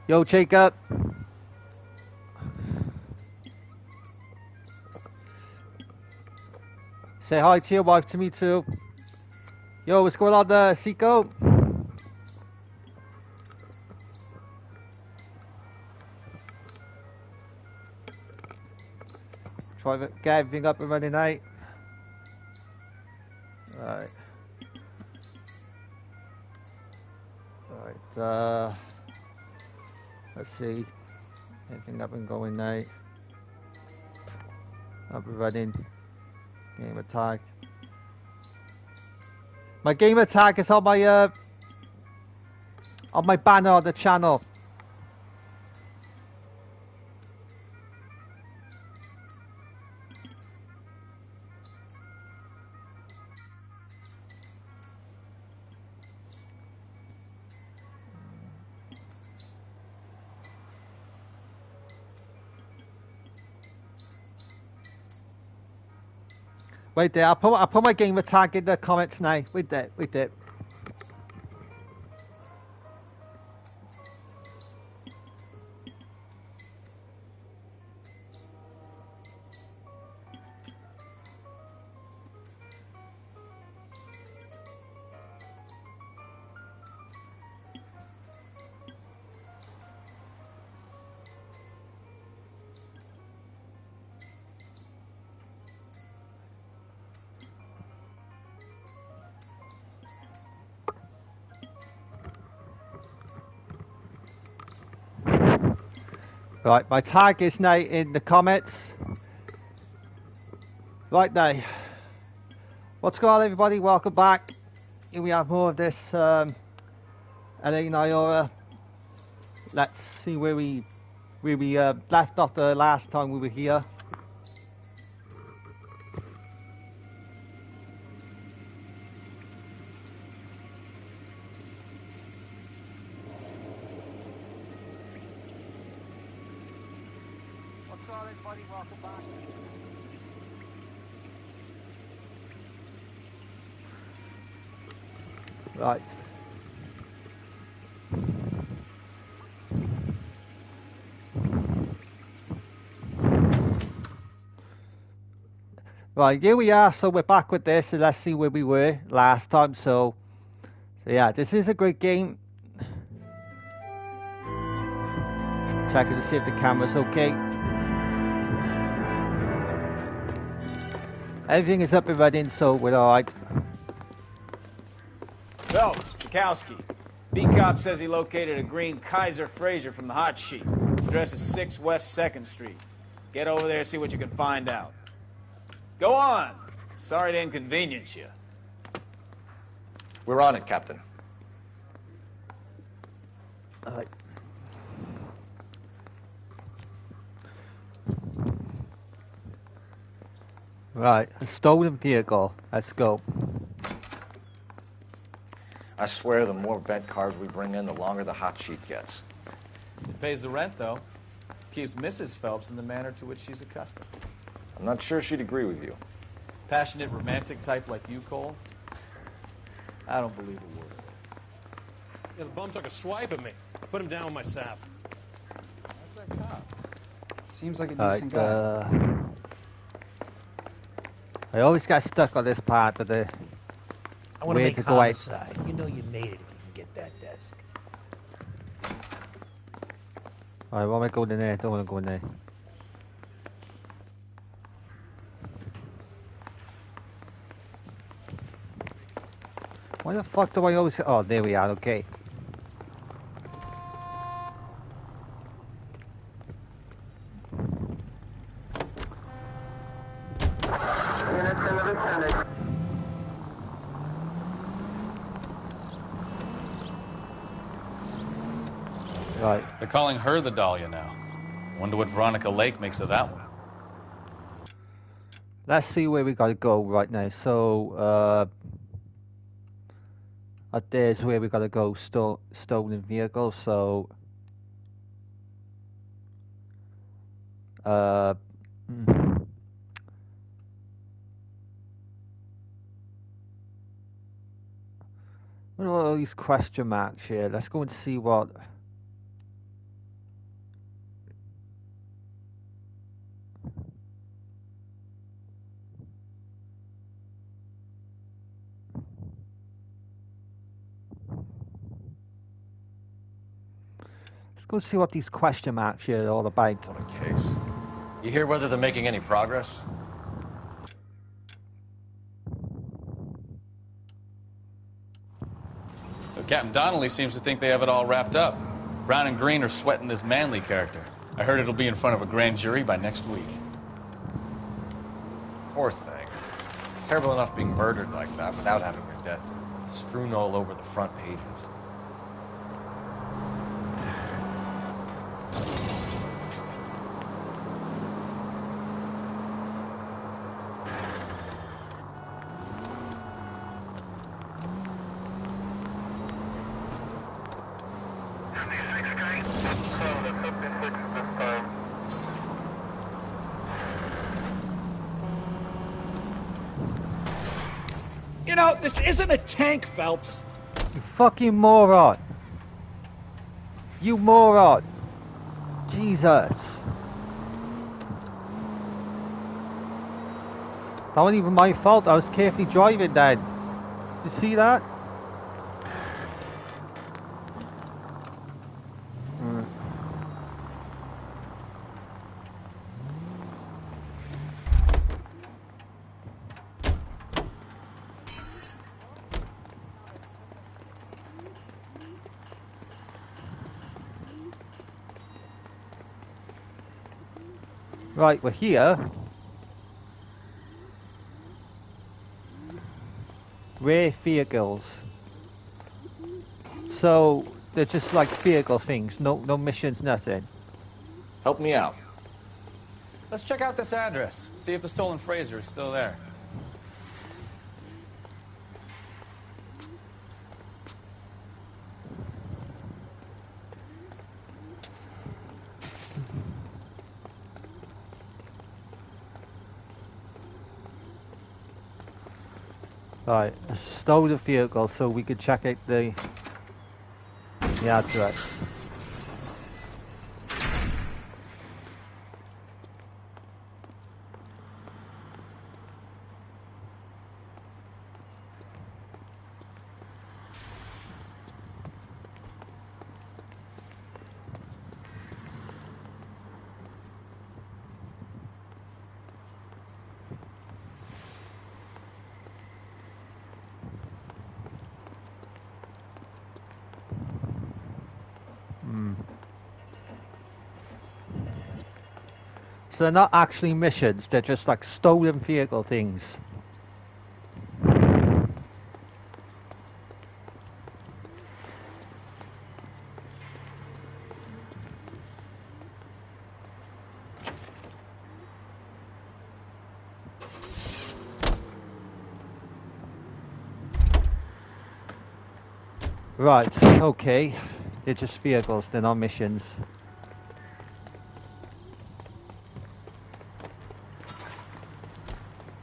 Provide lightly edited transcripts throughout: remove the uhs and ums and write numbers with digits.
Yo, Jacob. Say hi to your wife, to me too. Yo, what's going on there, Seco? Try to get everything up and running, night. Alright. Alright, let's see. Everything up and going now. Up and running. Game attack. My game attack is on my banner on the channel. Wait there, I'll put my game tag in the comments now. Wait there. Right, my tag is now in the comments. Right now. What's going on, everybody? Welcome back. Here we have more of this LA Noire. Let's see where we left off the last time we were here. What's going on, everybody? Welcome back. Right. Right, here we are. So we're back with this, and let's see where we were last time. So yeah, this is a great game. Checking to see if the camera's okay. Everything is up and running, so we're alright. Phelps, Bukowski. B-Cop says he located a green Kaiser Fraser from the hot sheet. Address is 6 West 2nd Street. Get over there and see what you can find out. Go on. Sorry to inconvenience you. We're on it, Captain. Alright. Right, a stolen vehicle. Let's go. I swear the more bent cars we bring in, the longer the hot sheet gets. It pays the rent, though. Keeps Mrs. Phelps in the manner to which she's accustomed. I'm not sure she'd agree with you. Passionate, romantic type like you, Cole? I don't believe a word of it. Yeah, the bum took a swipe at me. I put him down with my sap. That's that cop. Seems like a decent guy. I always get stuck on this part of the I want to way make to go out. homicide. You know you made it if you can get that desk. Alright, why am I going in there? Don't want to go in there. Why the fuck do I always... Oh, there we are, okay. Right. They're calling her the Dahlia now. Wonder what Veronica Lake makes of that one. Let's see where we gotta go right now. So, up there's where we gotta go. Stolen vehicle. So, what are all these question marks here? Let's go and see what. go see what these question marks here are all about. What a case. You hear whether they're making any progress? So Captain Donnelly seems to think they have it all wrapped up. Brown and Green are sweating this Manley character. I heard it'll be in front of a grand jury by next week. Poor thing. Terrible enough being murdered like that without having your death strewn all over the front pages. You know, this isn't a tank, Phelps. You fucking moron. You moron. Jesus. That wasn't even my fault. I was carefully driving then. You see that? Right, we're here. Rare vehicles. So they're just like vehicle things, no missions, nothing. Help me out. Let's check out this address. See if the stolen Fraser is still there. Right, stole the vehicle so we could check out the address. So they're not actually missions, they're just like stolen vehicle things. Right, okay. They're just vehicles, they're not missions.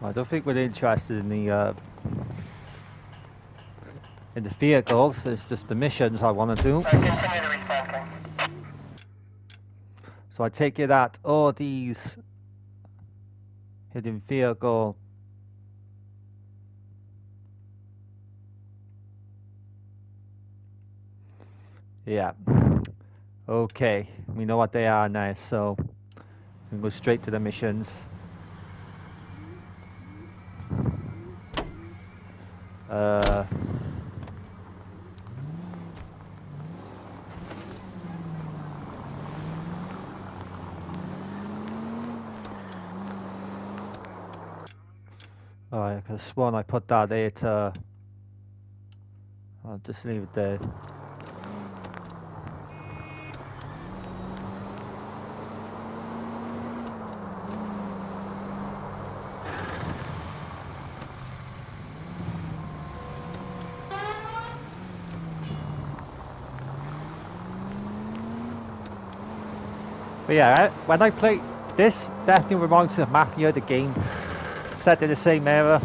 I don't think we're interested in the vehicles. It's just the missions I want to do. So I take it that all these hidden vehicle yeah. Okay, we know what they are now, so we can go straight to the missions. Alright, I could have sworn I put that there to... I'll just leave it there. But yeah, when I play this, definitely reminds me of Mafia, the game, set in the same era.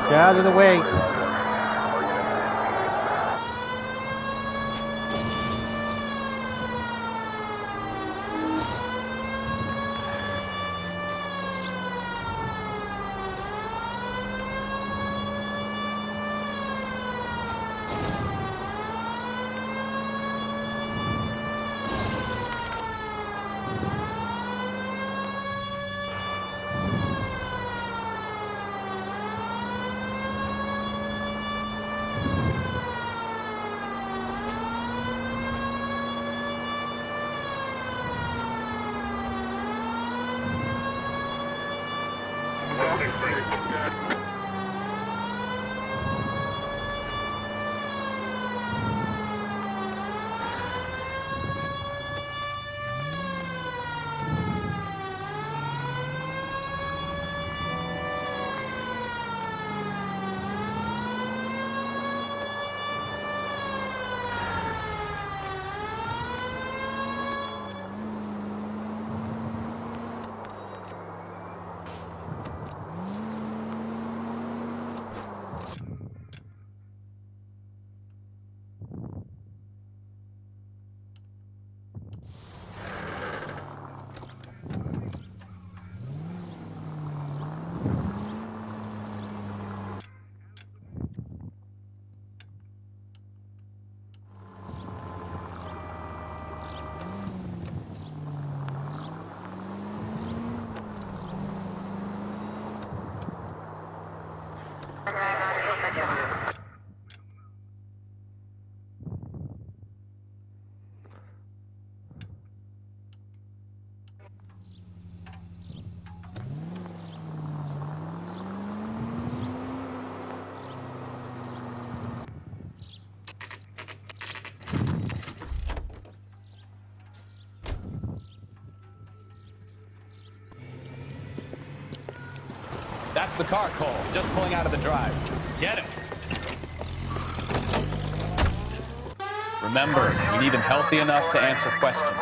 Get out of the way. That's the car, Cole. Just pulling out of the drive. Get it. Remember, you need him healthy enough to answer questions.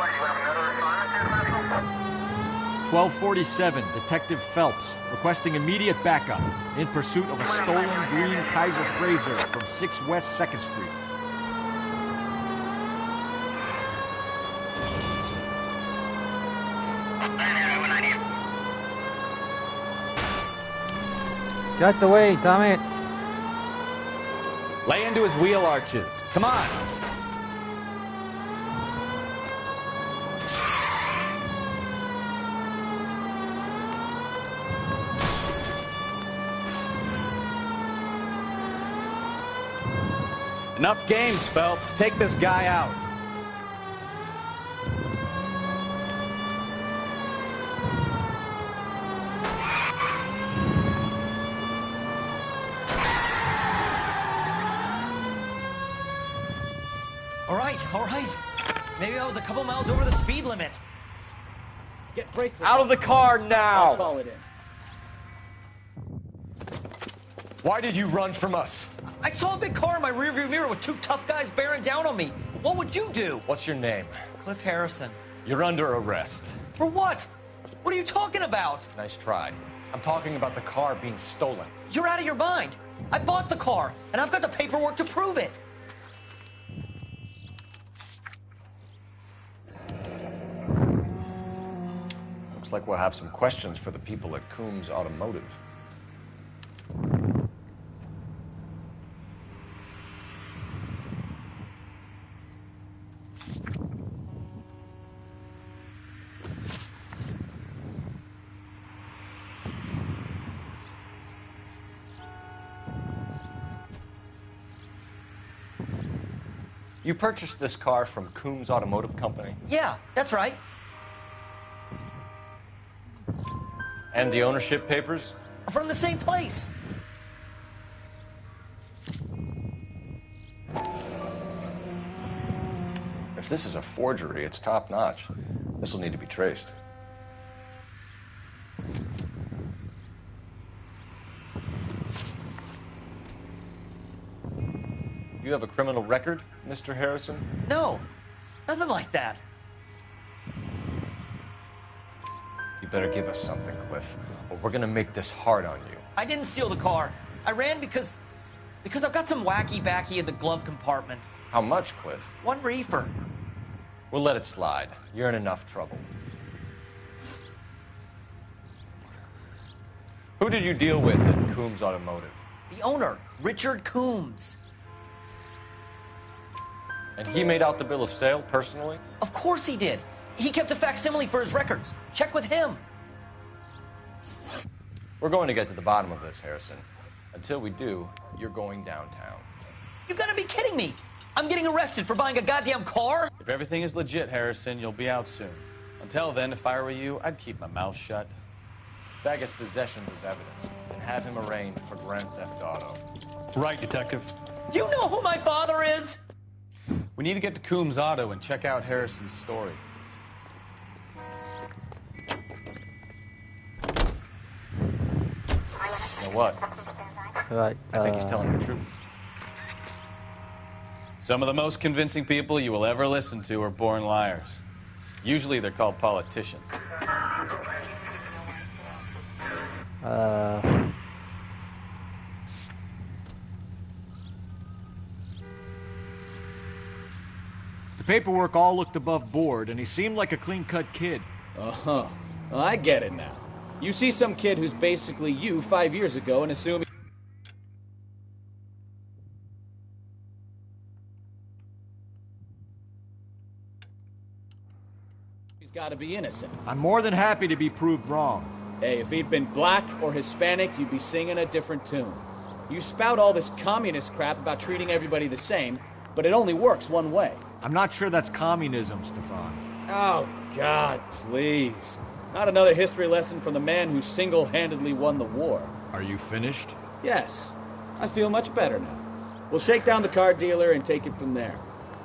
1247, Detective Phelps, requesting immediate backup in pursuit of a stolen green Kaiser Frazer from 6 West 2nd Street. Get out the way, damn it. Lay into his wheel arches. Come on. Enough games, Phelps. Take this guy out. All right. Maybe I was a couple miles over the speed limit. Get brakes. Out of the car now! I'll call it in. Why did you run from us? I saw a big car in my rearview mirror with 2 tough guys bearing down on me. What would you do? What's your name? Cliff Harrison. You're under arrest. For what? What are you talking about? Nice try. I'm talking about the car being stolen. You're out of your mind. I bought the car, and I've got the paperwork to prove it. Looks like we'll have some questions for the people at Coombs Automotive. You purchased this car from Coombs Automotive Company? Yeah, that's right. And the ownership papers? From the same place. If this is a forgery, it's top-notch. This will need to be traced. You have a criminal record, Mr. Harrison? No, nothing like that. You better give us something, Cliff, or we're gonna make this hard on you. I didn't steal the car. I ran because I've got some wacky backy in the glove compartment. How much, Cliff? 1 reefer. We'll let it slide. You're in enough trouble. Who did you deal with at Coombs Automotive? The owner, Richard Coombs. And he made out the bill of sale personally? Of course he did. He kept a facsimile for his records. Check with him. We're going to get to the bottom of this, Harrison. Until we do, you're going downtown. You gotta be kidding me. I'm getting arrested for buying a goddamn car? If everything is legit, Harrison, you'll be out soon. Until then, if I were you, I'd keep my mouth shut. Bag his possessions as evidence, and have him arraigned for Grand Theft Auto. Right, Detective. Do you know who my father is? We need to get to Coombs Auto and check out Harrison's story. You know what? Right. I think he's telling the truth. Some of the most convincing people you will ever listen to are born liars. Usually they're called politicians. The paperwork all looked above board, and he seemed like a clean-cut kid. Uh-huh. Well, I get it now. You see some kid who's basically you 5 years ago and assume he's got to be innocent. I'm more than happy to be proved wrong. Hey, if he'd been black or Hispanic, you'd be singing a different tune. You spout all this communist crap about treating everybody the same, but it only works one way. I'm not sure that's communism, Stefan. Oh, God, please. Not another history lesson from the man who single-handedly won the war. Are you finished? Yes, I feel much better now. We'll shake down the car dealer and take it from there.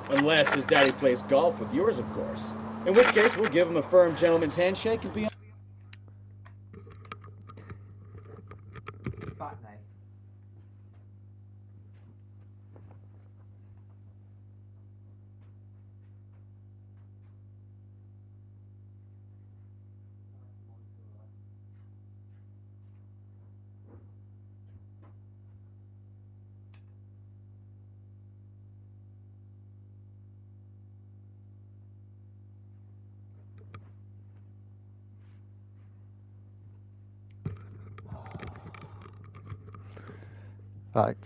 Unless his daddy plays golf with yours, of course. In which case, we'll give him a firm gentleman's handshake and be on. Right.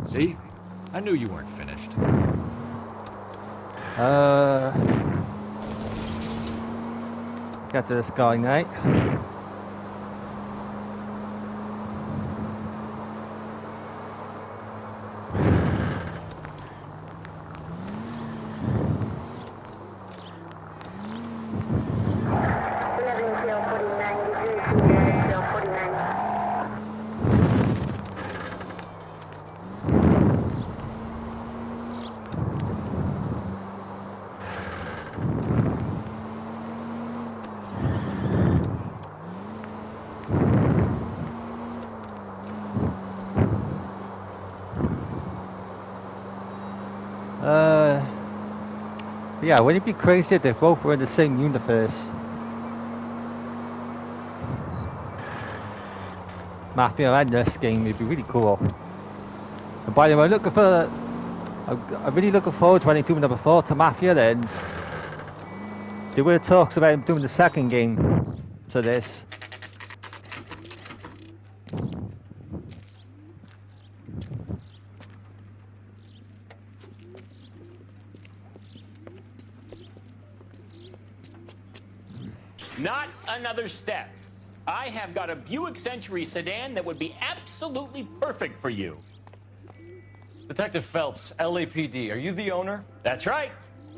See? I knew you weren't finished. Let's get to this guy now. Yeah, wouldn't it be crazy if they both were in the same universe? Mafia and this game would be really cool. And by the way, I'm really looking forward to when they do number 4 to Mafia then. There were talks about him doing the second game to this. Not another step. I have got a Buick Century sedan that would be absolutely perfect for you. Detective Phelps, LAPD, are you the owner? That's right.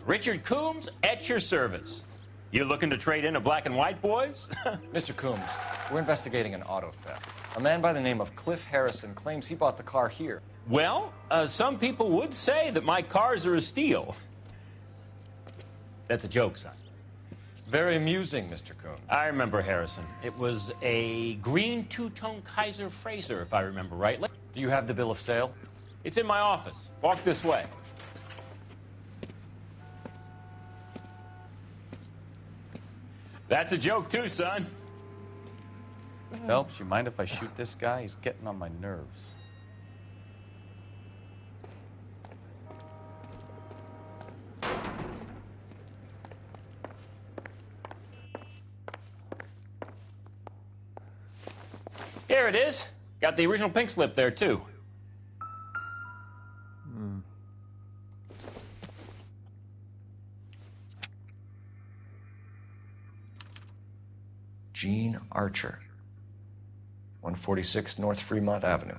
Richard Coombs at your service. You looking to trade in a black and white, boys? Mr. Coombs, we're investigating an auto theft. A man by the name of Cliff Harrison claims he bought the car here. Well, some people would say that my cars are a steal. That's a joke, son. Very amusing, Mr. Coombs. I remember Harrison. It was a green two-tone Kaiser Frazer, if I remember right. Do you have the bill of sale? It's in my office. Walk this way. That's a joke, too, son. Phelps, you mind if I shoot this guy? He's getting on my nerves. Here it is. Got the original pink slip there, too. Gene Archer, 146 North Fremont Avenue.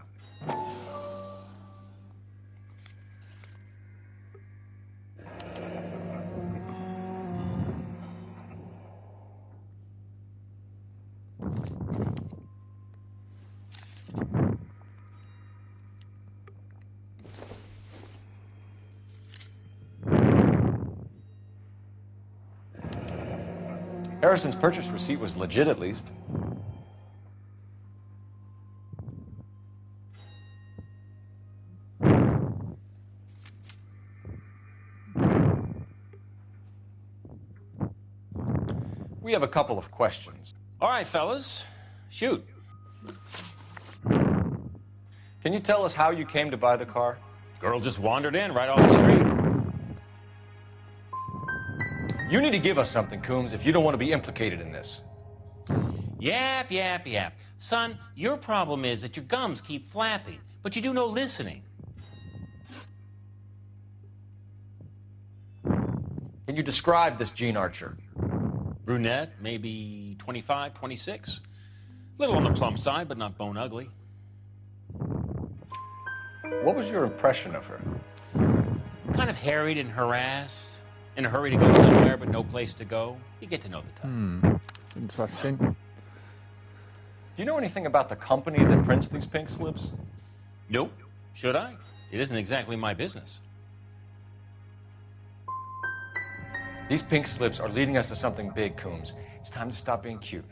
Harrison's purchase receipt was legit, at least. We have a couple of questions. All right, fellas. Shoot. Can you tell us how you came to buy the car? Girl just wandered in right off the street. You need to give us something, Coombs, if you don't want to be implicated in this. Yap, yap, yap. Son, your problem is that your gums keep flapping, but you do no listening. Can you describe this Gene Archer? Brunette, maybe 25, 26. Little on the plump side, but not bone ugly. What was your impression of her? Kind of harried and harassed. In a hurry to go somewhere, but no place to go. You get to know the type. Interesting. Do you know anything about the company that prints these pink slips? Nope. Should I? It isn't exactly my business. These pink slips are leading us to something big, Coombs. It's time to stop being cute.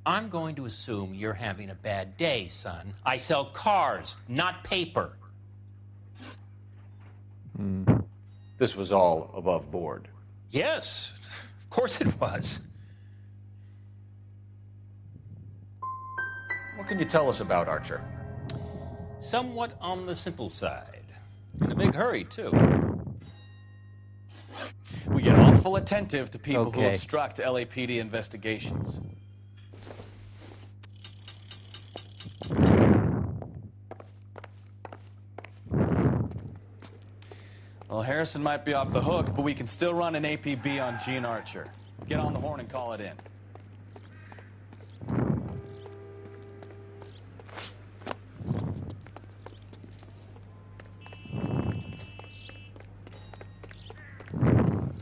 I'm going to assume you're having a bad day, son. I sell cars, not paper. This was all above board. Yes, of course it was. What can you tell us about Archer? Somewhat on the simple side. In a big hurry, too. We get awful attentive to people who Okay. obstruct LAPD investigations. Well, Harrison might be off the hook, but we can still run an APB on Gene Archer. Get on the horn and call it in.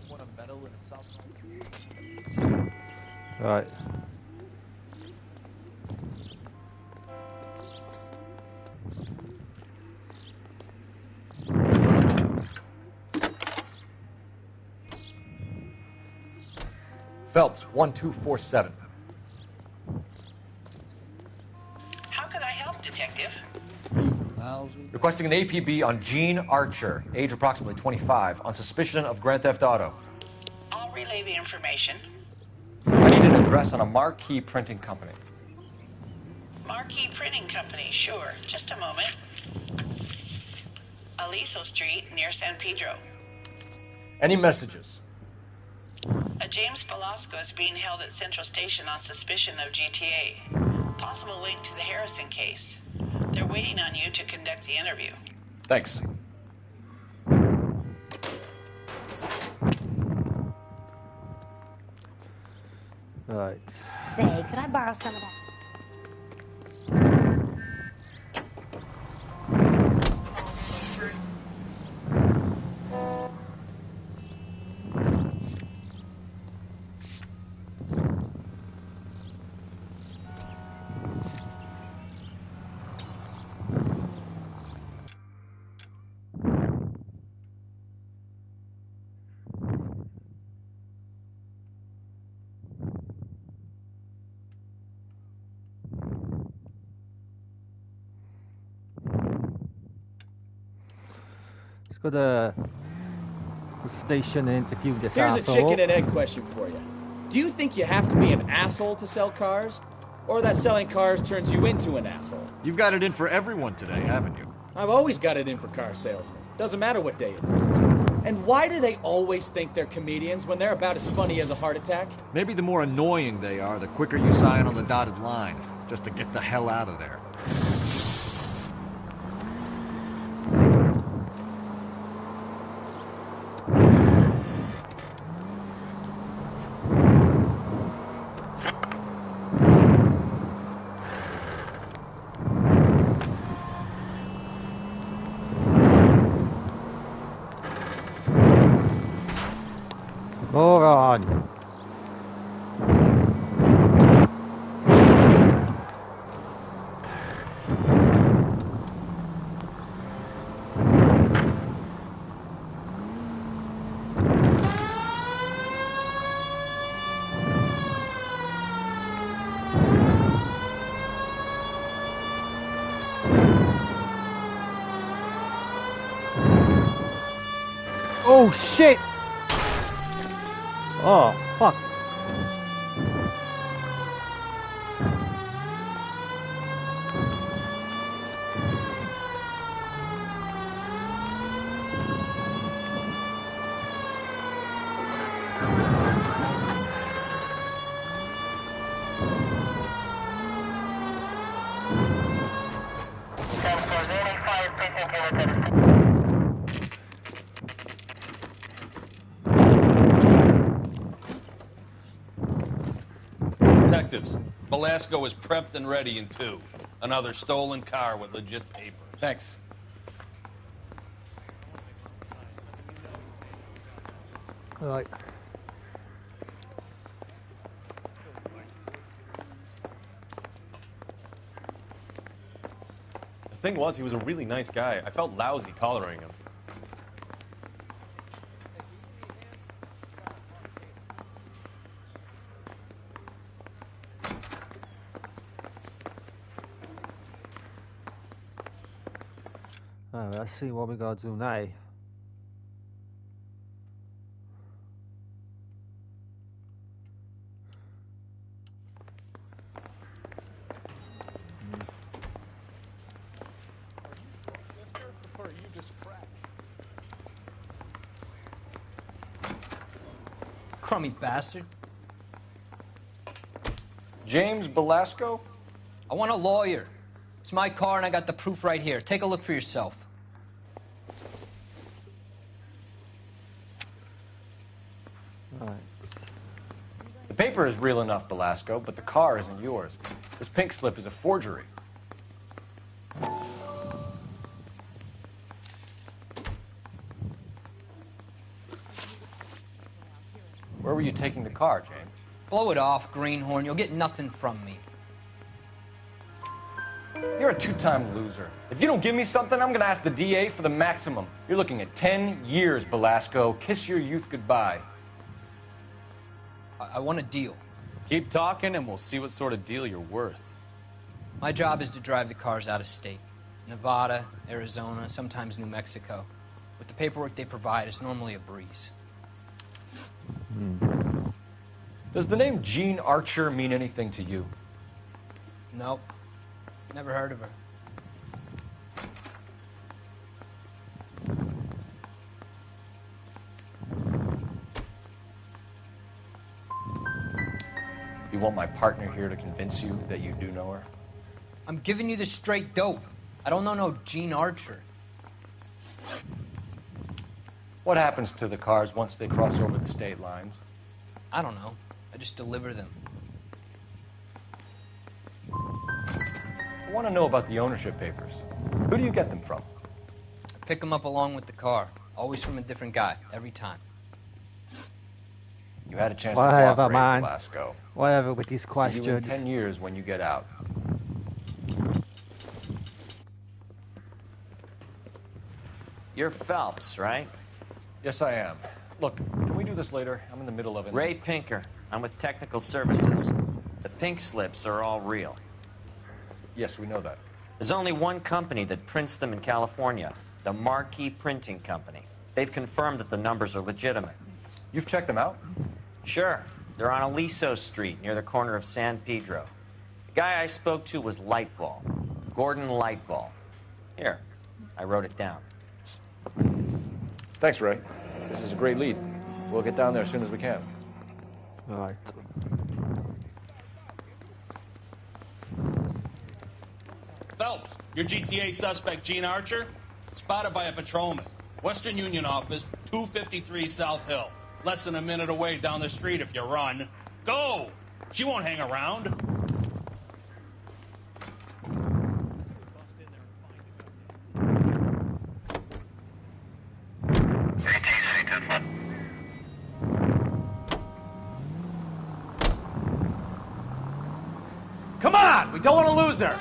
Want a medal in a South Right. Phelps, 1247. How can I help, Detective? Requesting an APB on Gene Archer, age approximately 25, on suspicion of grand theft auto. I'll relay the information. I need an address on a marquee printing company. Marquee Printing Company, sure. Just a moment. Aliso Street, near San Pedro. Any messages? A James Velasco is being held at Central Station on suspicion of GTA. Possible link to the Harrison case. They're waiting on you to conduct the interview. Thanks. Right. Say, could I borrow some of that? Let's go to the station and interview this Here's a asshole. chicken and egg question for you. Do you think you have to be an asshole to sell cars? Or that selling cars turns you into an asshole? You've got it in for everyone today, haven't you? I've always got it in for car salesmen. Doesn't matter what day it is. And why do they always think they're comedians when they're about as funny as a heart attack? Maybe the more annoying they are, the quicker you sign on the dotted line, just to get the hell out of there. Moron. Oh shit! Oh fuck! Detectives, Velasco is prepped and ready in 2. Another stolen car with legit papers. Thanks. Right. The thing was, he was a really nice guy. I felt lousy collaring him. Alright, let's see what we gotta do now. Crummy bastard. James Velasco? I want a lawyer. It's my car and I got the proof right here. Take a look for yourself. The paper is real enough, Velasco, but the car isn't yours. This pink slip is a forgery. Where were you taking the car, James? Blow it off, greenhorn. You'll get nothing from me. You're a two-time loser. If you don't give me something, I'm gonna ask the DA for the maximum. You're looking at 10 years, Velasco. Kiss your youth goodbye. I want a deal. Keep talking and we'll see what sort of deal you're worth. My job is to drive the cars out of state. Nevada, Arizona, sometimes New Mexico. With the paperwork they provide, it's normally a breeze. Does the name Jean Archer mean anything to you? Nope. Never heard of her. You want my partner here to convince you that you do know her? I'm giving you the straight dope. I don't know no Jean Archer. What happens to the cars once they cross over the state lines? I don't know. I just deliver them. I want to know about the ownership papers. Who do you get them from? I pick them up along with the car. Always from a different guy, every time. You had a chance Whatever, to cooperate, man. Velasco. Whatever with these See you in questions. 10 years when you get out. You're Phelps, right? Yes, I am. Look, can we do this later? I'm in the middle of it. Ray Pinker. I'm with Technical Services. The pink slips are all real. Yes, we know that. There's only one company that prints them in California, the Marquee Printing Company. They've confirmed that the numbers are legitimate. You've checked them out? Sure. They're on Aliso Street, near the corner of San Pedro. The guy I spoke to was Lightval. Gordon Lightval. Here, I wrote it down. Thanks, Ray. This is a great lead. We'll get down there as soon as we can. All right. Phelps, your GTA suspect, Jean Archer, spotted by a patrolman. Western Union office, 253 South Hill. Less than a minute away down the street if you run. Go! She won't hang around. Come on! We don't want to lose her!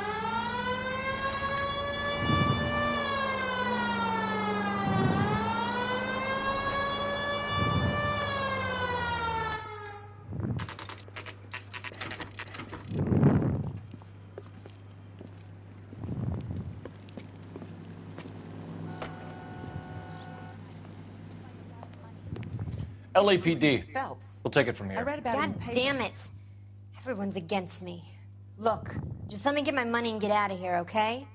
LAPD. Phelps. We'll take it from I here. read about it in the God paper. damn it. Everyone's against me. Look, just let me get my money and get out of here, okay?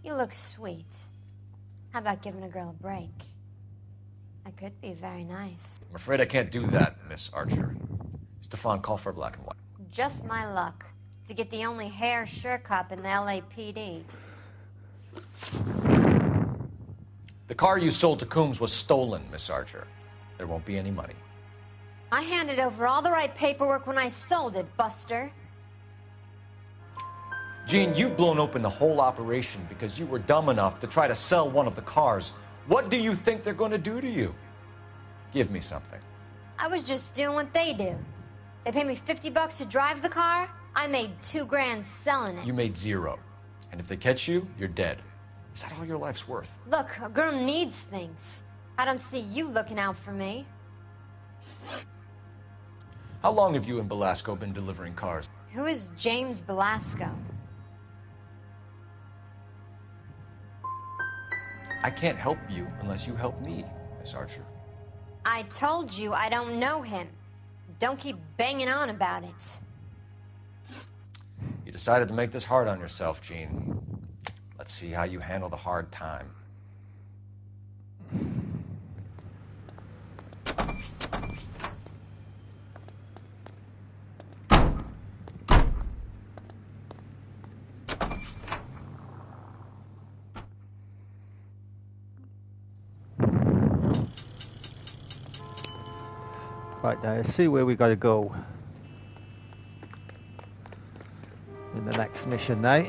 You look sweet. How about giving a girl a break? I could be very nice. I'm afraid I can't do that, Miss Archer. Stefan, call for black and white. Just my luck to get the only hair sure cop in the LAPD. The car you sold to Coombs was stolen, Miss Archer. There won't be any money. I handed over all the right paperwork when I sold it, Buster. Gene, you've blown open the whole operation because you were dumb enough to try to sell one of the cars. What do you think they're going to do to you? Give me something. I was just doing what they do. They paid me $50 to drive the car. I made $2 grand selling it. You made zero. And if they catch you, you're dead. Is that all your life's worth? Look, a girl needs things. I don't see you looking out for me. How long have you and Belasco been delivering cars? Who is James Belasco? I can't help you unless you help me, Miss Archer. I told you I don't know him. Don't keep banging on about it. You decided to make this hard on yourself, Gene. Let's see how you handle the hard time. Right now, let's see where we got to go in the next mission now.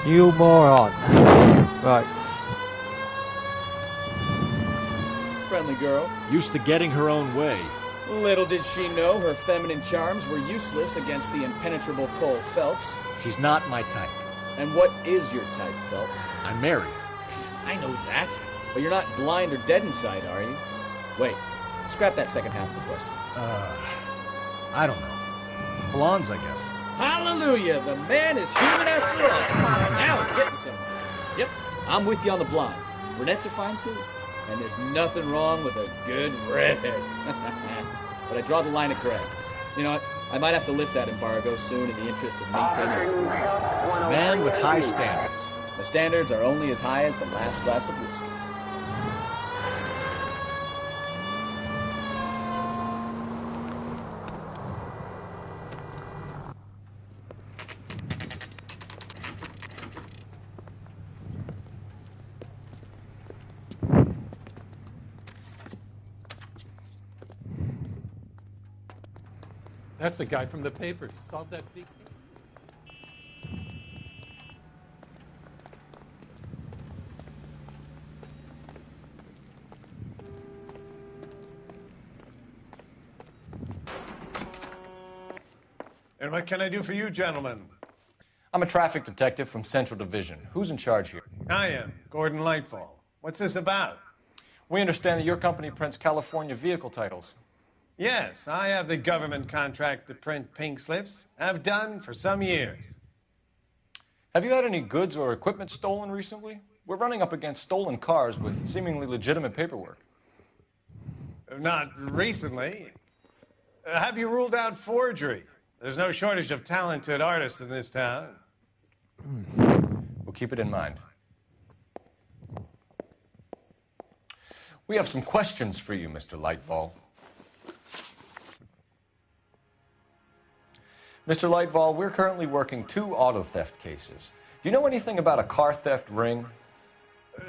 You moron. Right. Friendly girl. Used to getting her own way. Little did she know her feminine charms were useless against the impenetrable Cole Phelps. She's not my type. And what is your type, Phelps? I'm married. I know that. But you're not blind or dead inside, are you? Wait, scrap that second half of the question. I don't know. Blondes, I guess. Hallelujah! The man is human after all. Now I'm getting somewhere. Yep, I'm with you on the blondes. Brunettes are fine too. And there's nothing wrong with a good redhead. But I draw the line at gray. You know what? I might have to lift that embargo soon in the interest of maintaining a Man with high standards. The standards are only as high as the last glass of whiskey. That's the guy from the papers. Solved that big case. And what can I do for you, gentlemen? I'm a traffic detective from Central Division. Who's in charge here? I am, Gordon Lightfall. What's this about? We understand that your company prints California vehicle titles. Yes, I have the government contract to print pink slips. I've done for some years. Have you had any goods or equipment stolen recently? We're running up against stolen cars with seemingly legitimate paperwork. Not recently. Have you ruled out forgery? There's no shortage of talented artists in this town. We'll keep it in mind. We have some questions for you, Mr. Lightfall. Mr. Lightfall, we're currently working 2 auto theft cases. Do you know anything about a car theft ring?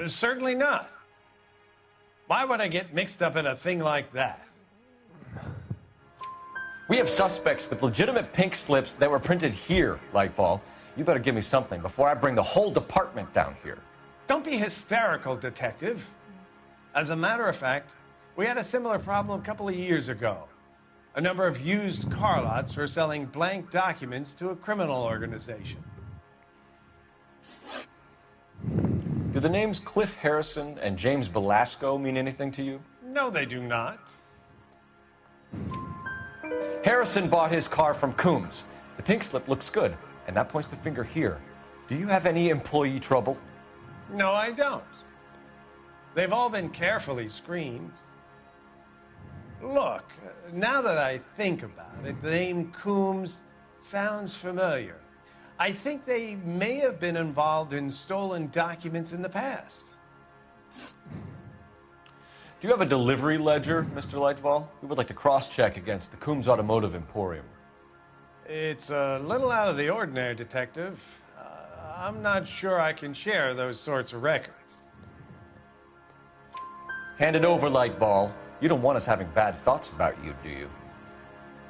Certainly not. Why would I get mixed up in a thing like that? We have suspects with legitimate pink slips that were printed here, Lightfall. You better give me something before I bring the whole department down here. Don't be hysterical, Detective. As a matter of fact, we had a similar problem a couple of years ago. a number of used car lots for selling blank documents to a criminal organization. Do the names Cliff Harrison and James Belasco mean anything to you? No, they do not. Harrison bought his car from Coombs. The pink slip looks good, and that points the finger here. Do you have any employee trouble? No, I don't. They've all been carefully screened. Look, now that I think about it, the name Coombs sounds familiar. I think they may have been involved in stolen documents in the past. Do you have a delivery ledger, Mr. Lightfall? We would like to cross-check against the Coombs Automotive Emporium. It's a little out of the ordinary, Detective. I'm not sure I can share those sorts of records. Hand it over, Lightball. You don't want us having bad thoughts about you, do you?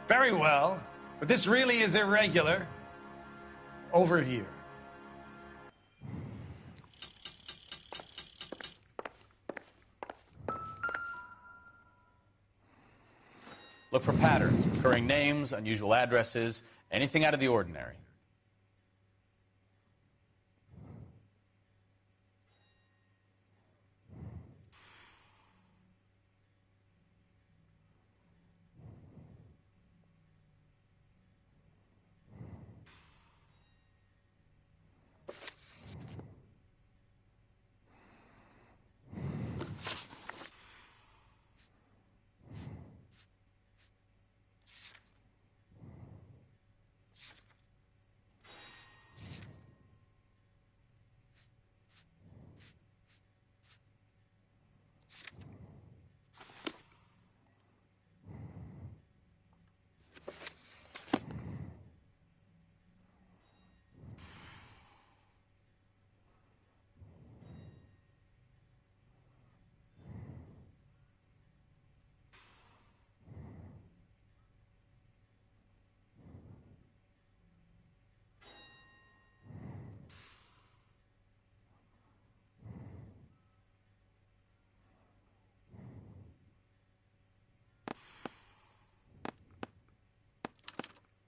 Very well, but this really is irregular. Over here. Look for patterns, recurring names, unusual addresses, anything out of the ordinary.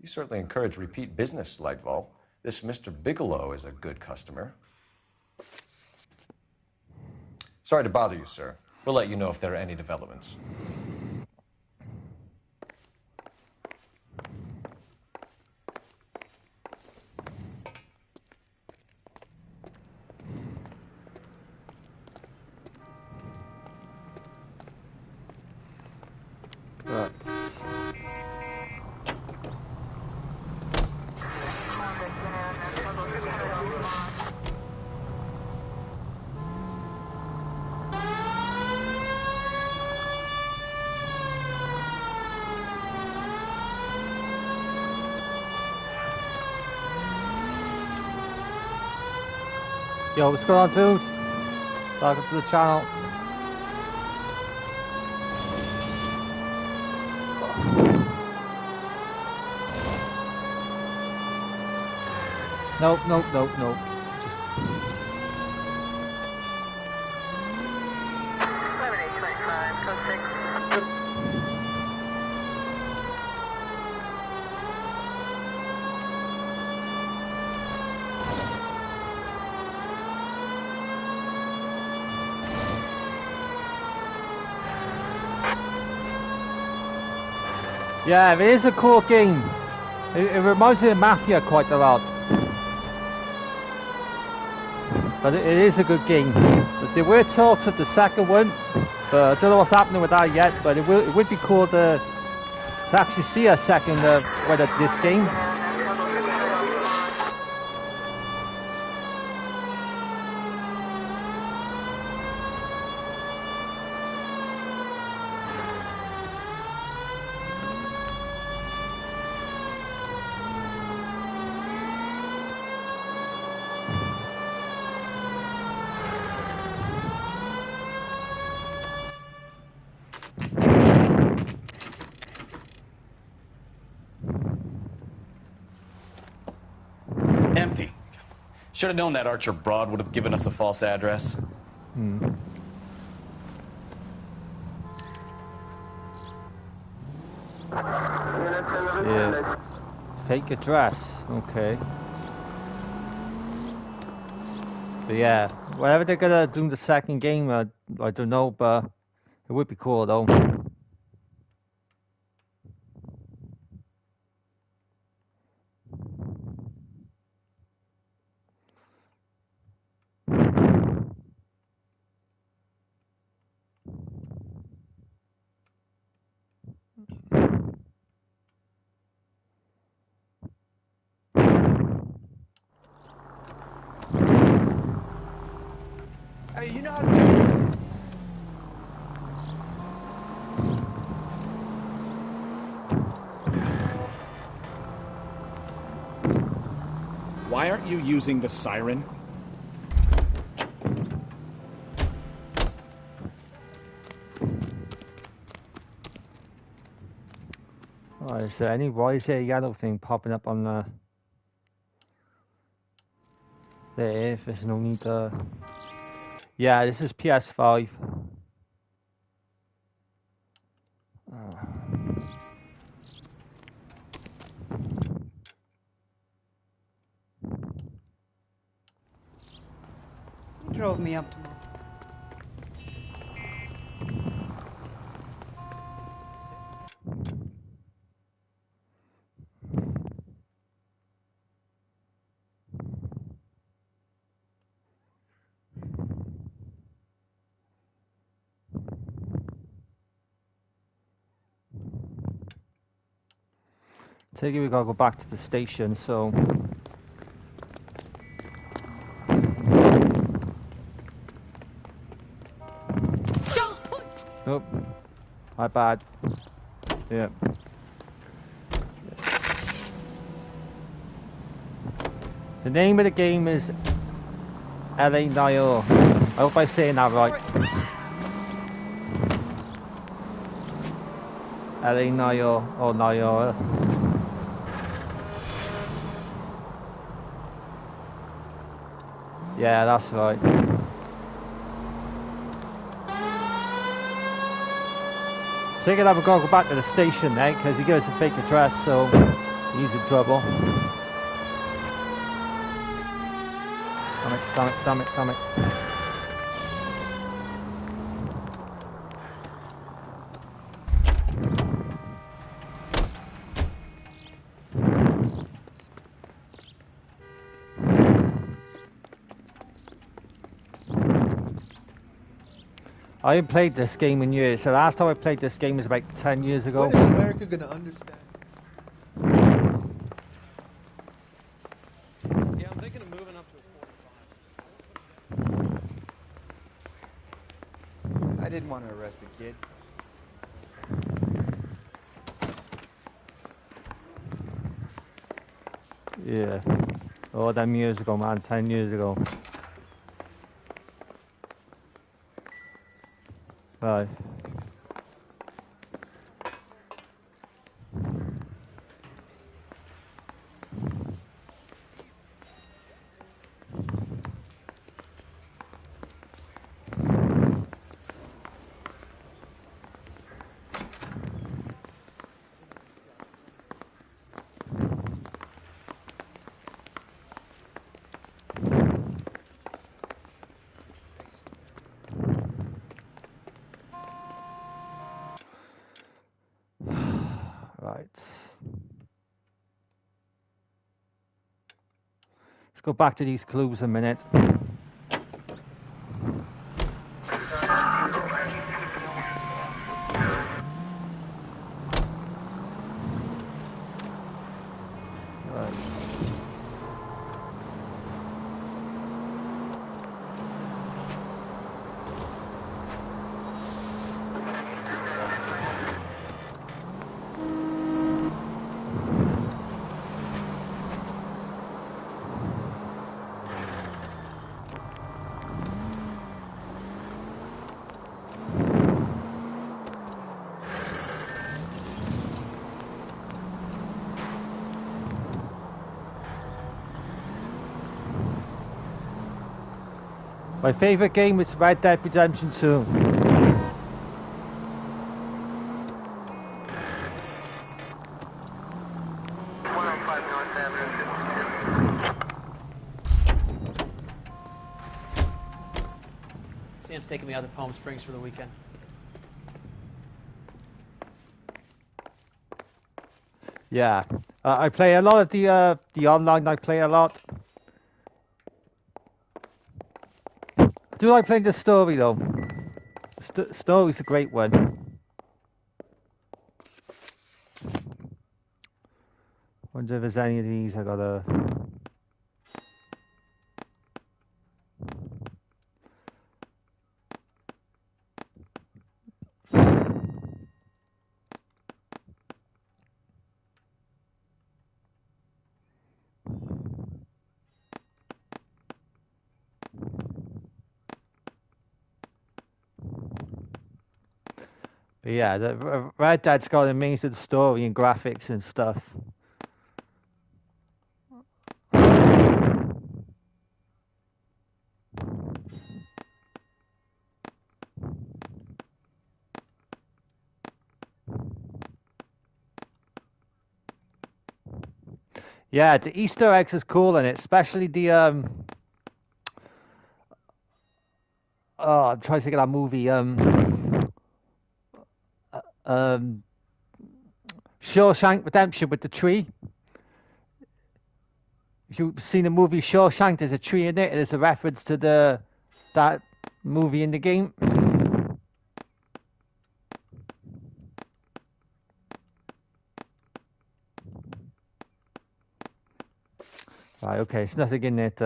You certainly encourage repeat business, Lightball. This Mr. Bigelow is a good customer. Sorry to bother you, sir. We'll let you know if there are any developments. Yo, what's going on, dudes? Welcome to the channel. Nope. Yeah, it is a cool game. It reminds me of Mafia quite a lot. But it is a good game. There were talks of the second one, but I don't know what's happening with that yet. But it would be cool to actually see a second one of this game. Empty. Should have known that Archer broad would have given us a false address. Fake address. Okay. But yeah, whatever they're gonna do in the second game, I don't know, but it would be cool though. Hey, you know how to... Why aren't you using the siren? Oh, is there any? Why is there a yellow thing popping up on the? There, there's no need to. Yeah, this is ps5. You drove me up tomorrow. Take it, we gotta go back to the station, so. Oh, my bad. Yeah. The name of the game is LA Noire. I hope I'm saying that right. LA Noire or Noire. Yeah, that's right. So you're gonna have to go back to the station then, because he gave us a fake address, so he's in trouble. Damn it. I haven't played this game in years. The last time I played this game was about 10 years ago. When is America gonna understand? Yeah, I'm thinking of moving up to a 45. I didn't want to arrest the kid. Yeah. Oh, them years ago, man. 10 years ago. Right. Right. Let's go back to these clues a minute. My favorite game was Red Dead Redemption 2. chance taking me out to Palm Springs for the weekend? Yeah, I play a lot of the online. I play a lot. I do like playing the story though. Story's a great one. Wonder if there's any of these I gotta. But yeah, the Red Dead's got an amazing story and graphics and stuff. Yeah, the Easter eggs is cool in it, especially the oh, I'm trying to think of that movie. Shawshank Redemption with the tree. If you've seen the movie Shawshank, there's a tree in it. It is a reference to that movie in the game. Right, okay, it's nothing in it.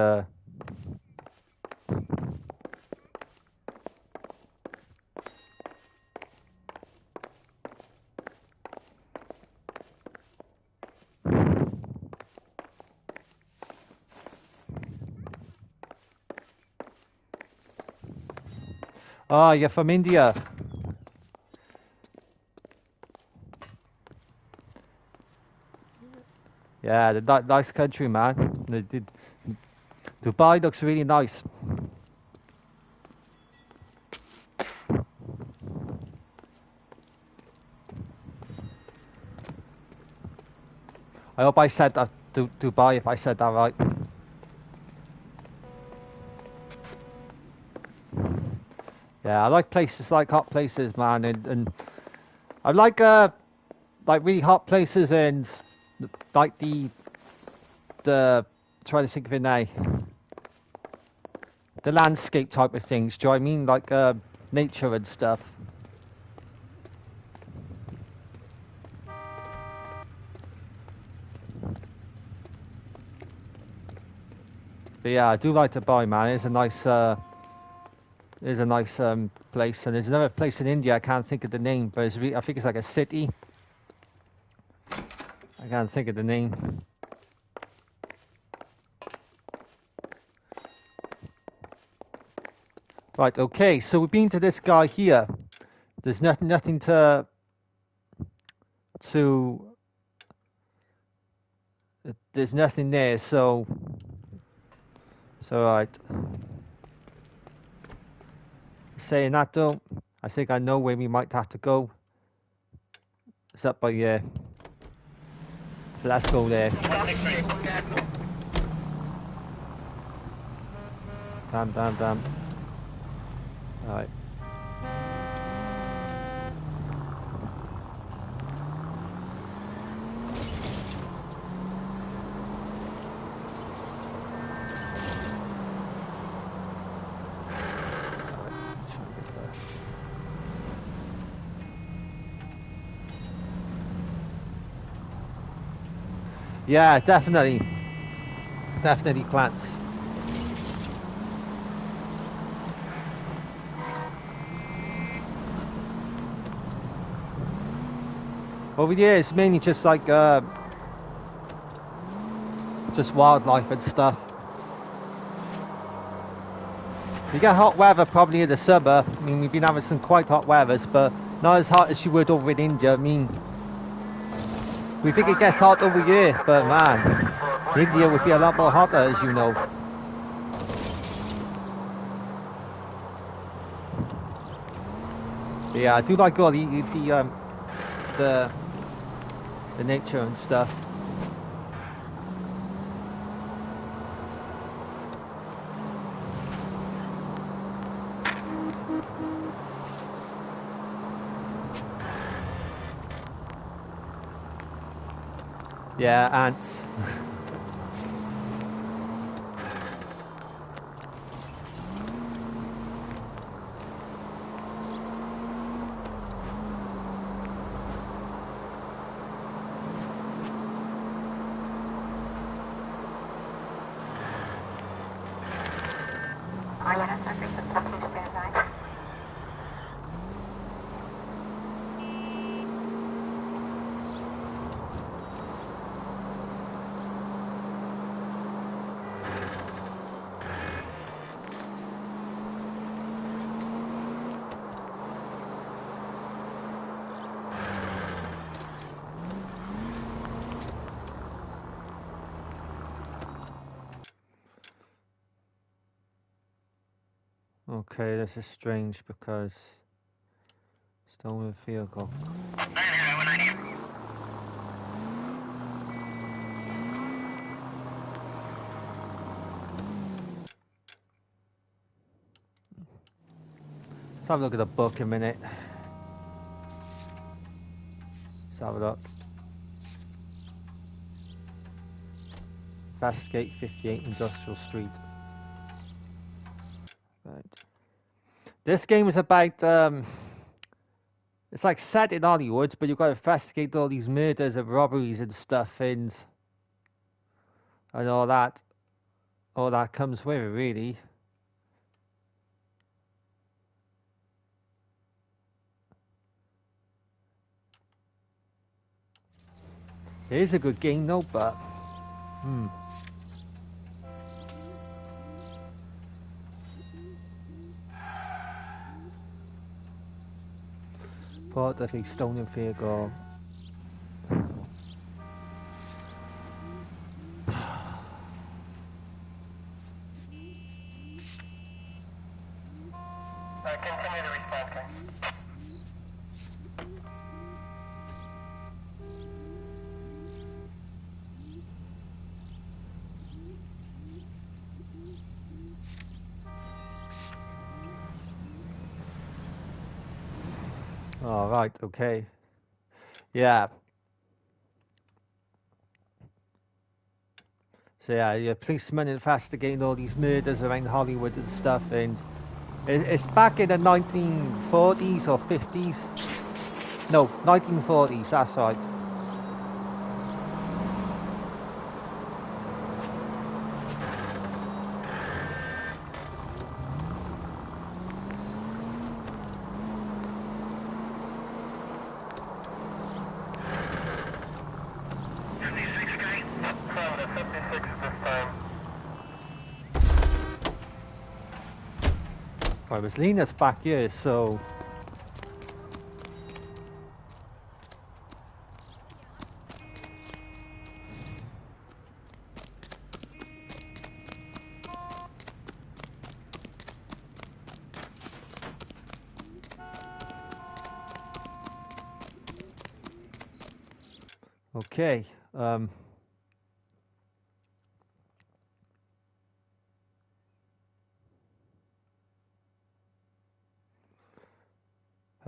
Oh, you're from India. Yeah, the nice country, man. Dubai looks really nice. I hope I said that Dubai, if I said that right. Yeah, I like places like hot places, man, and I like really hot places and like the trying to think of it now. The landscape type of things. Do you know what I mean? Like nature and stuff. But yeah, I do like Dubai, man. It's a nice place, and there's another place in India. I can't think of the name, but I think it's like a city. I can't think of the name. Right, okay, so we've been to this guy here. There's nothing to there's nothing there, so right. Saying that though, I think I know where we might have to go. It's up by here. So let's go there. Damn. Alright. Yeah, definitely plants. Over here, it's mainly just like just wildlife and stuff. You get hot weather probably in the summer. I mean, we've been having some quite hot weathers, but not as hot as you would over in India. I mean, we think it gets hot over here, but man, India would be a lot more hotter, as you know. Yeah, I do like all the nature and stuff. Yeah, ants. Okay, this is strange because stolen vehicle. Let's have a look at the book a minute. Let's have a look. Fastgate 58 Industrial Street. Right. This game is about it's like set in Hollywood, but you've got to investigate all these murders and robberies and stuff and all that. All that comes with it, really. It is a good game though, but part of a stolen vehicle. Continue to respond. All right, okay. Yeah. So yeah, your policemen investigating all these murders around Hollywood and stuff, and it's back in the 1940s or 50s. No, 1940s, that's right. Right, Miss Lena's back here, so okay.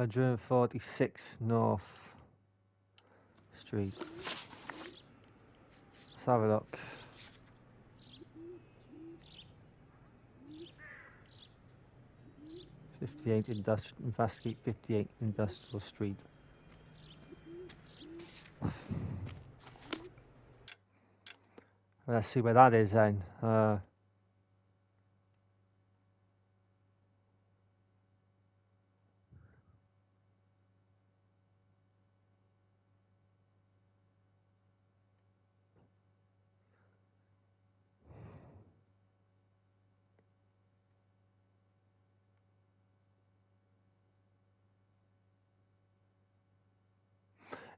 146 North Street. Let's have a look. Investigate 58 Industrial Street. Let's see where that is then.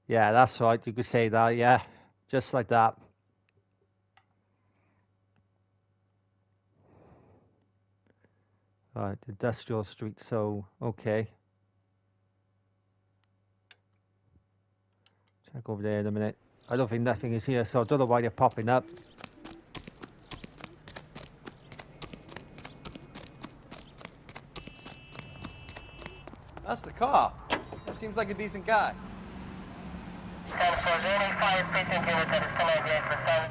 Yeah, that's right. You could say that. Yeah, just like that. Right, Industrial Street. So, okay. Check over there in a minute. I don't think nothing is here, so I don't know why they're popping up. That's the car. That seems like a decent guy. 10-4, 85 precinct unit that is 1098 for sun.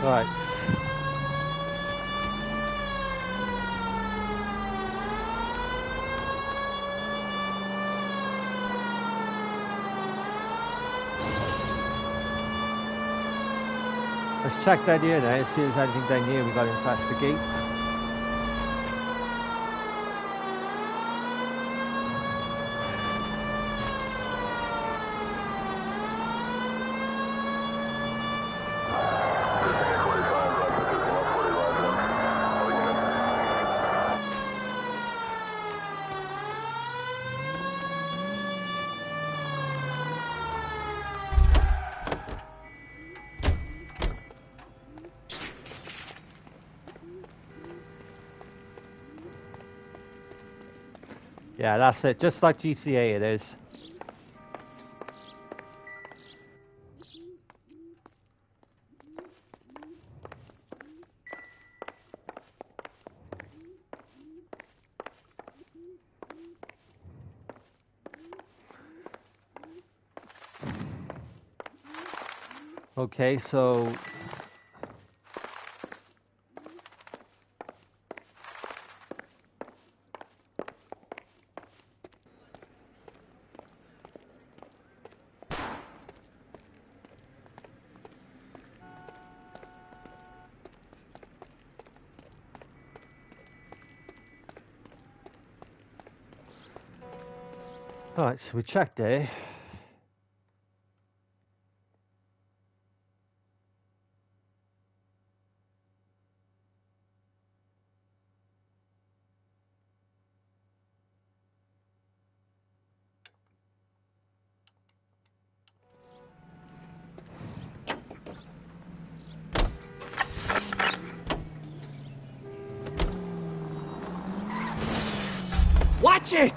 Right. Let's check that here now, see if there's anything down here we got to investigate. Yeah, that's it. Just like GTA it is. Okay, so alright, so we checked there. Watch it!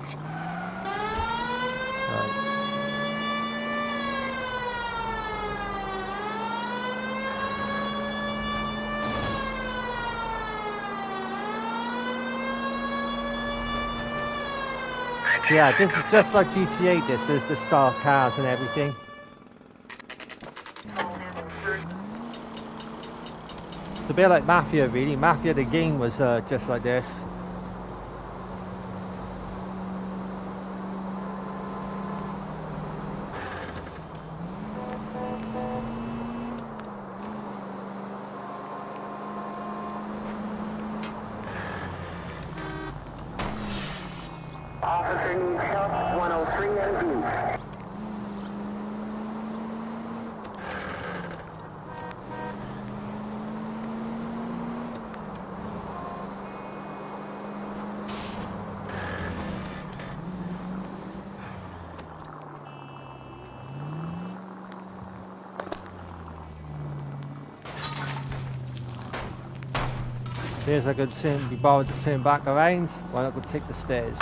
Yeah, this is just like GTA, this is the star cars and everything. It's a bit like Mafia really. Mafia the game was just like this. Officer needs help, 103 and view. Here's I could be bothered to turn back around. Why not go take the stairs?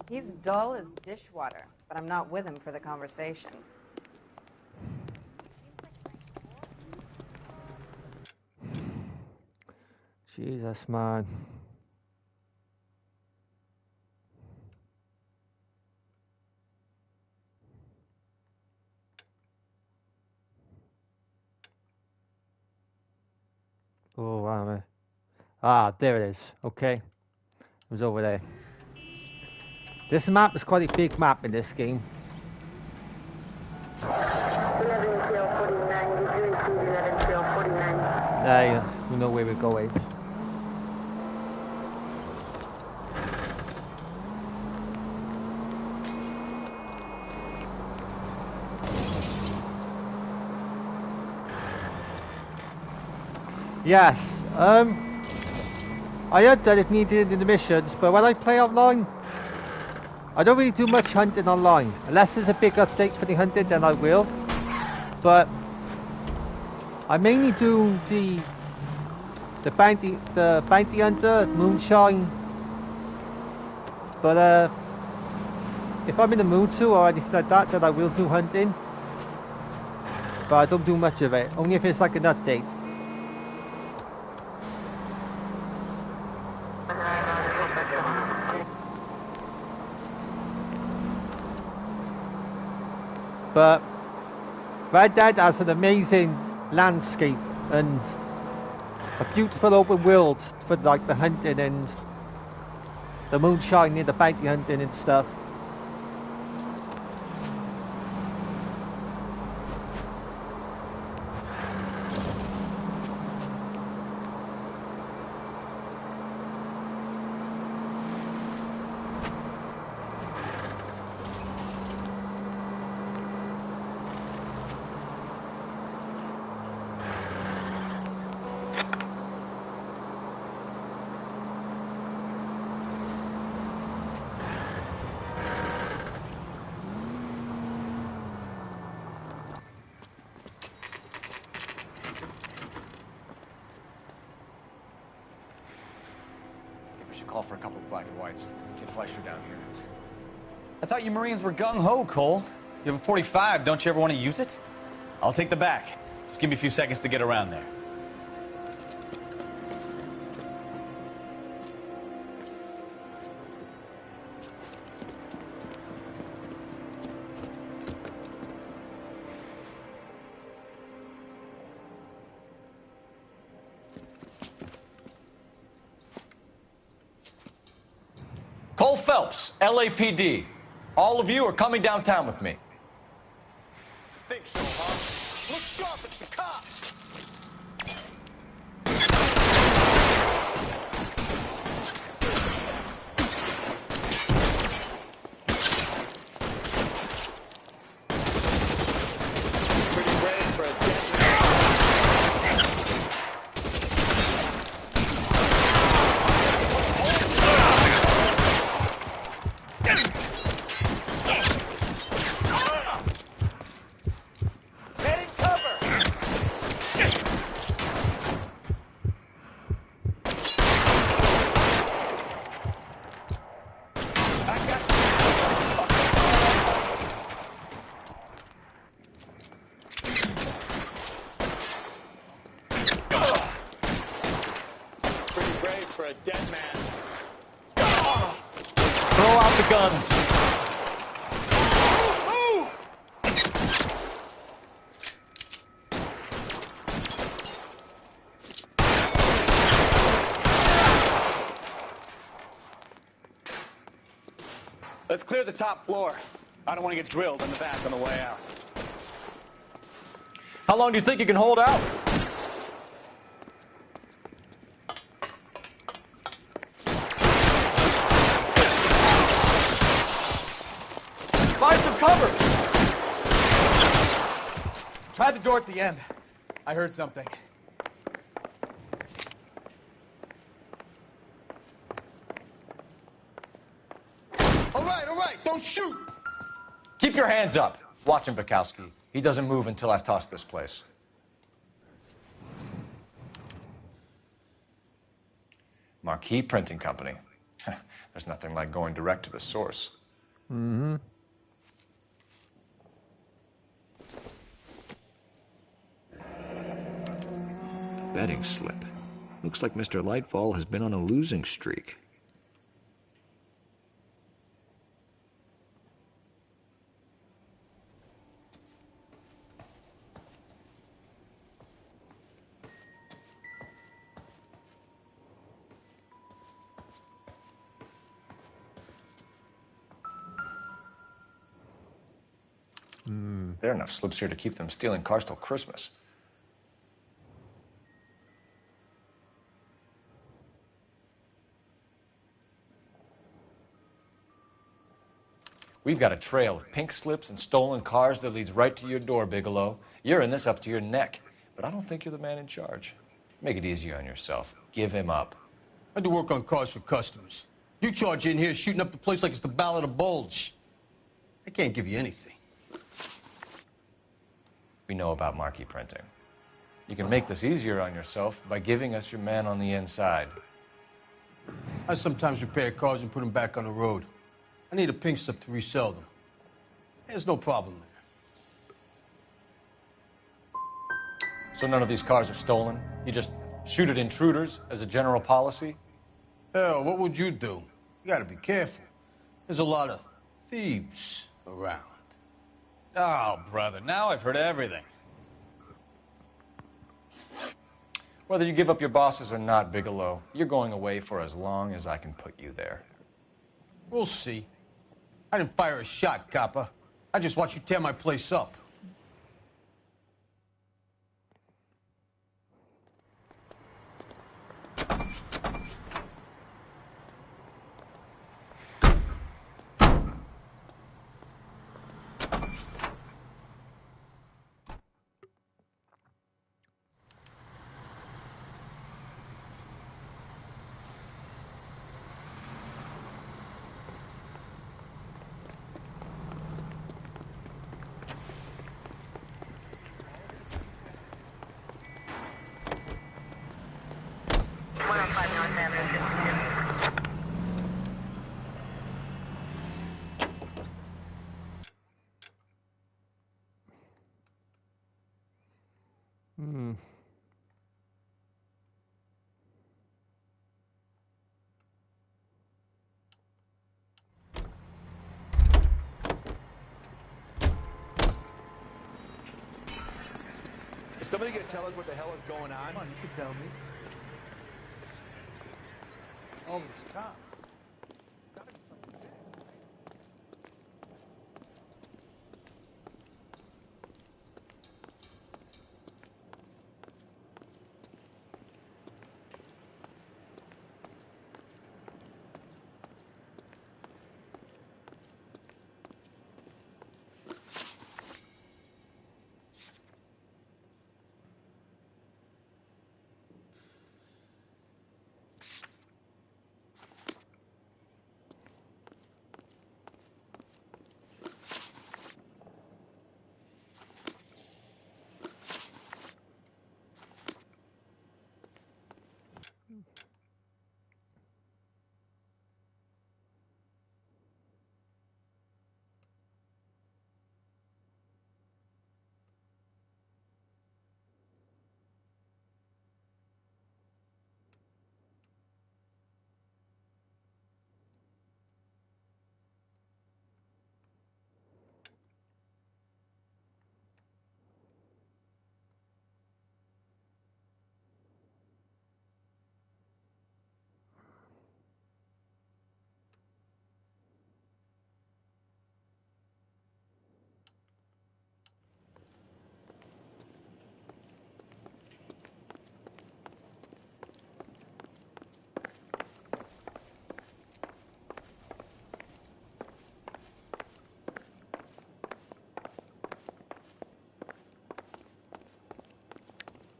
He's dull as dishwater, but I'm not with him for the conversation. Jesus, man. Oh, wow. Ah, there it is. Okay. It was over there. This map is quite a big map in this game. 11 trail 49, did you receive 11 trail 49? There, we know where we're going. Yes, I heard that it needed in the missions, but when I play online, I don't really do much hunting online. Unless there's a big update for the hunting, then I will. But I mainly do the the bounty hunter, moonshine. But if I'm in the mood to or anything like that, then I will do hunting. But I don't do much of it. Only if it's like an update. But Red Dead has an amazing landscape and a beautiful open world for like the hunting and the moonshine and the bounty hunting and stuff. Call for a couple of black and whites. Get Fleischer down here. I thought you Marines were gung-ho, Cole. You have a 45. Don't you ever want to use it? I'll take the back. Just give me a few seconds to get around there. Cole Phelps, LAPD. All of you are coming downtown with me. Think so, huh? Look sharp, it's the cops. Pretty brave for a dead a dead man. Throw out the guns. Let's clear the top floor. I don't want to get drilled in the back on the way out. How long do you think you can hold out? Find some cover! Try the door at the end. I heard something. All right, don't shoot! Keep your hands up. Watch him, Bukowski. He doesn't move until I've tossed this place. Marquee Printing Company. There's nothing like going direct to the source. Mm-hmm. Betting slip. Looks like Mr. Lightfall has been on a losing streak. There are enough slips here to keep them stealing cars till Christmas. We've got a trail of pink slips and stolen cars that leads right to your door, Bigelow. You're in this up to your neck, but I don't think you're the man in charge. Make it easier on yourself. Give him up. I do work on cars for customers. You charge in here shooting up the place like it's the Ballad of Bulge. I can't give you anything. We know about marquee printing. You can make this easier on yourself by giving us your man on the inside. I sometimes repair cars and put them back on the road. I need a pink slip to resell them. There's no problem there. So none of these cars are stolen? You just shoot at intruders as a general policy? Hell, what would you do? You gotta be careful. There's a lot of thieves around. Oh, brother, now I've heard everything. Whether you give up your bosses or not, Bigelow, you're going away for as long as I can put you there. We'll see. I didn't fire a shot, copper. I just watched you tear my place up. Is somebody gonna tell us what the hell is going on? Come on, you can tell me. All these cops. Gotta be something big.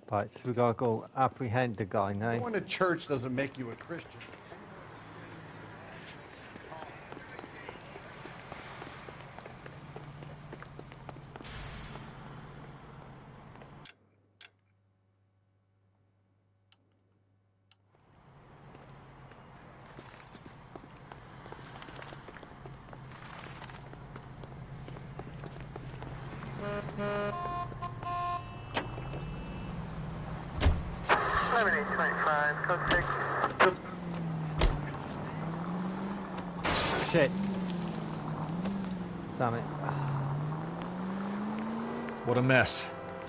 Right, so we gotta go apprehend the guy now. Going to church doesn't make you a Christian. Shit. Damn it. What a mess.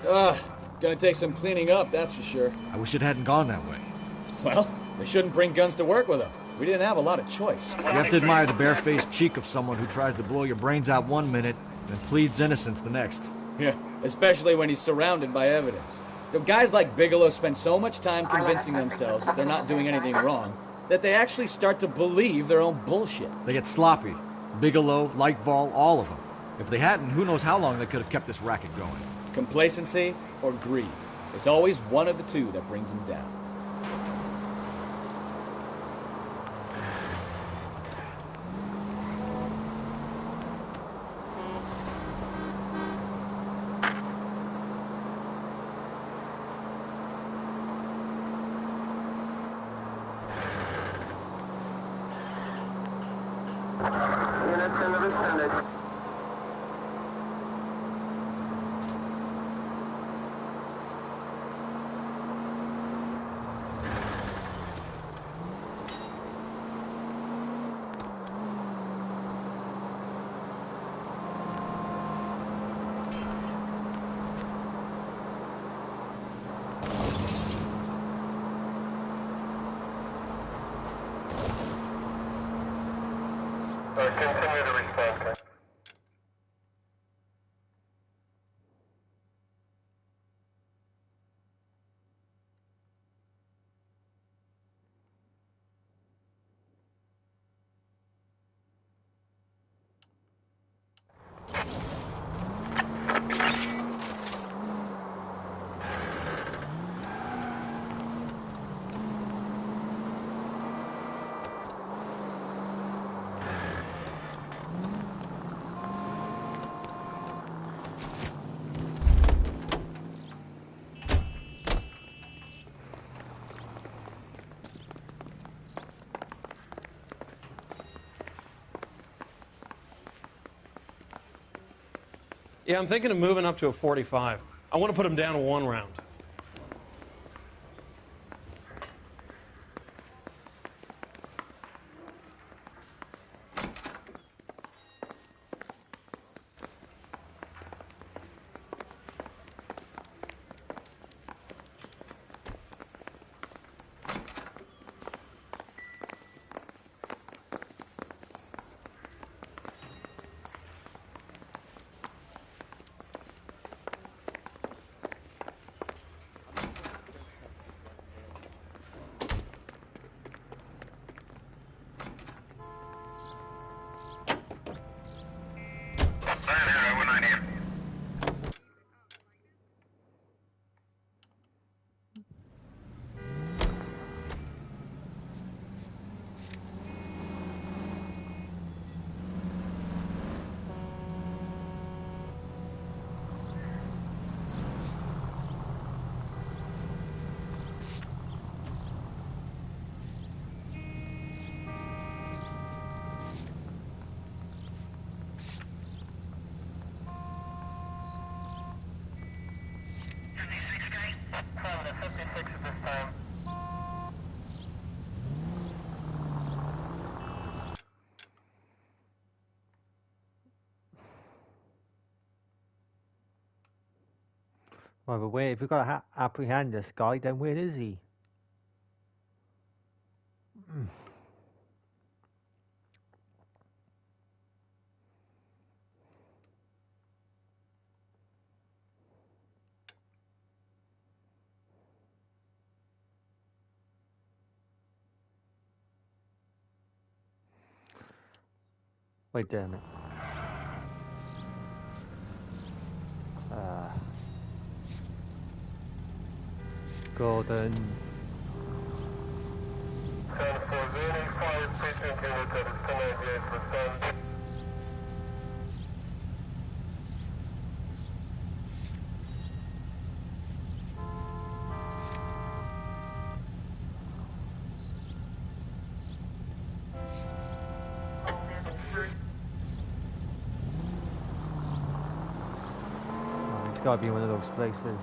Ugh, gonna take some cleaning up, that's for sure. I wish it hadn't gone that way. Well, they shouldn't bring guns to work with them. We didn't have a lot of choice. You have to admire the barefaced cheek of someone who tries to blow your brains out one minute and pleads innocence the next. Yeah, especially when he's surrounded by evidence. You know, guys like Bigelow spend so much time convincing themselves that they're not doing anything wrong that they actually start to believe their own bullshit. They get sloppy. Bigelow, Lightfall, all of them. If they hadn't, who knows how long they could have kept this racket going. Complacency or greed. It's always one of the two that brings them down. Units in the vicinity. Continue to respond, okay? Yeah, I'm thinking of moving up to a 45. I want to put him down to 1 round. Right, but wait, if we've got to apprehend this guy, then where is he? Wait, damn it. Gordon. 10-4-0-5, precinct unit that is 1098 respond. Oh, it's got to be one of those places.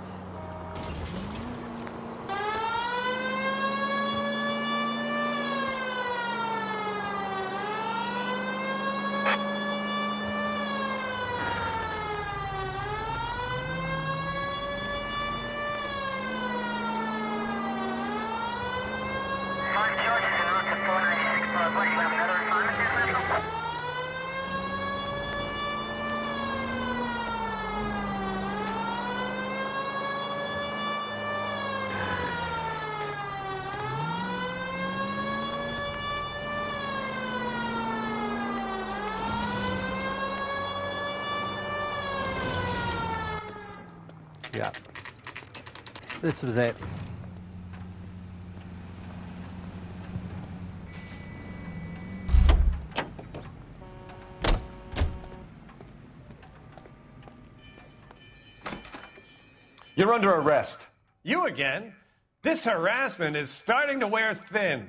Yeah. This was it. You're under arrest. You again? This harassment is starting to wear thin.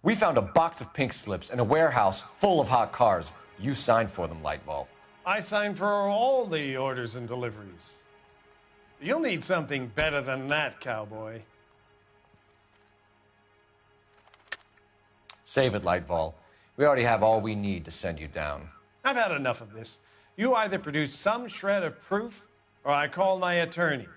We found a box of pink slips in a warehouse full of hot cars. You signed for them, Lightball. I signed for all the orders and deliveries. You'll need something better than that, cowboy. Save it, Lightball. We already have all we need to send you down. I've had enough of this. You either produce some shred of proof, or I call my attorney.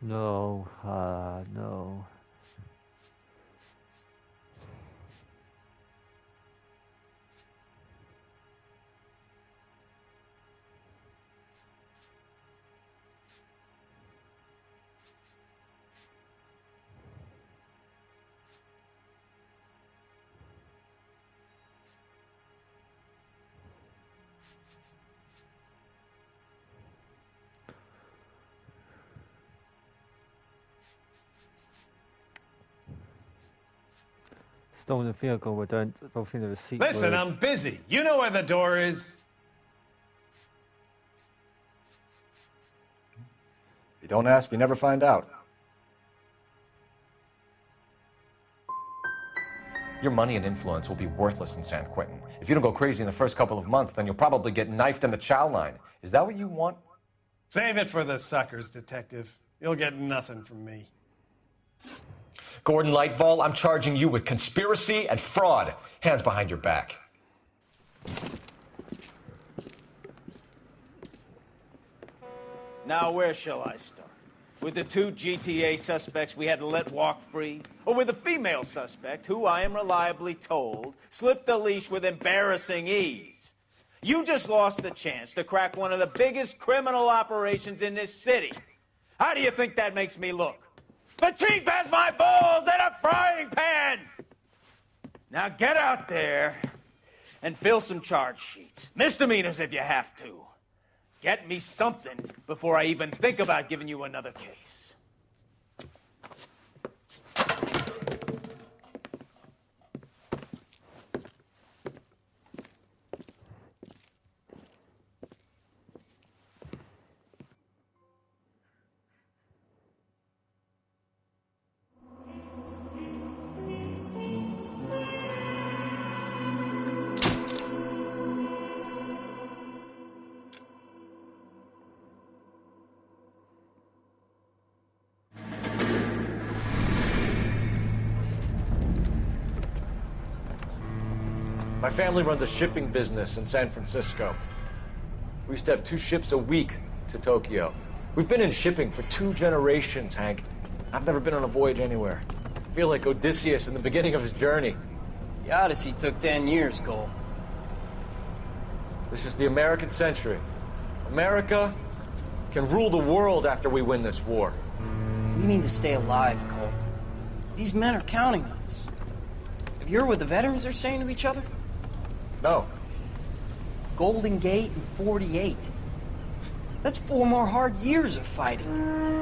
No, no. Stolen vehicle, we don't think the receipt. Listen, was... I'm busy. You know where the door is. You don't ask, you never find out. Your money and influence will be worthless in San Quentin. If you don't go crazy in the first couple of months, then you'll probably get knifed in the chow line. Is that what you want? Save it for the suckers, Detective. You'll get nothing from me. Gordon Lightball, I'm charging you with conspiracy and fraud. Hands behind your back. Now, where shall I start? With the 2 GTA suspects we had to let walk free? Or with the female suspect, who I am reliably told slipped the leash with embarrassing ease? You just lost the chance to crack one of the biggest criminal operations in this city. How do you think that makes me look? The chief has my balls in a frying pan! Now get out there and fill some charge sheets. Misdemeanors if you have to. Get me something before I even think about giving you another case. My family runs a shipping business in San Francisco. We used to have 2 ships a week to Tokyo. We've been in shipping for 2 generations, Hank. I've never been on a voyage anywhere. I feel like Odysseus in the beginning of his journey. The Odyssey took 10 years, Cole. This is the American century. America can rule the world after we win this war. We need to stay alive, Cole. These men are counting on us. Have you heard what the veterans are saying to each other? No. Golden Gate and 48. That's 4 more hard years of fighting.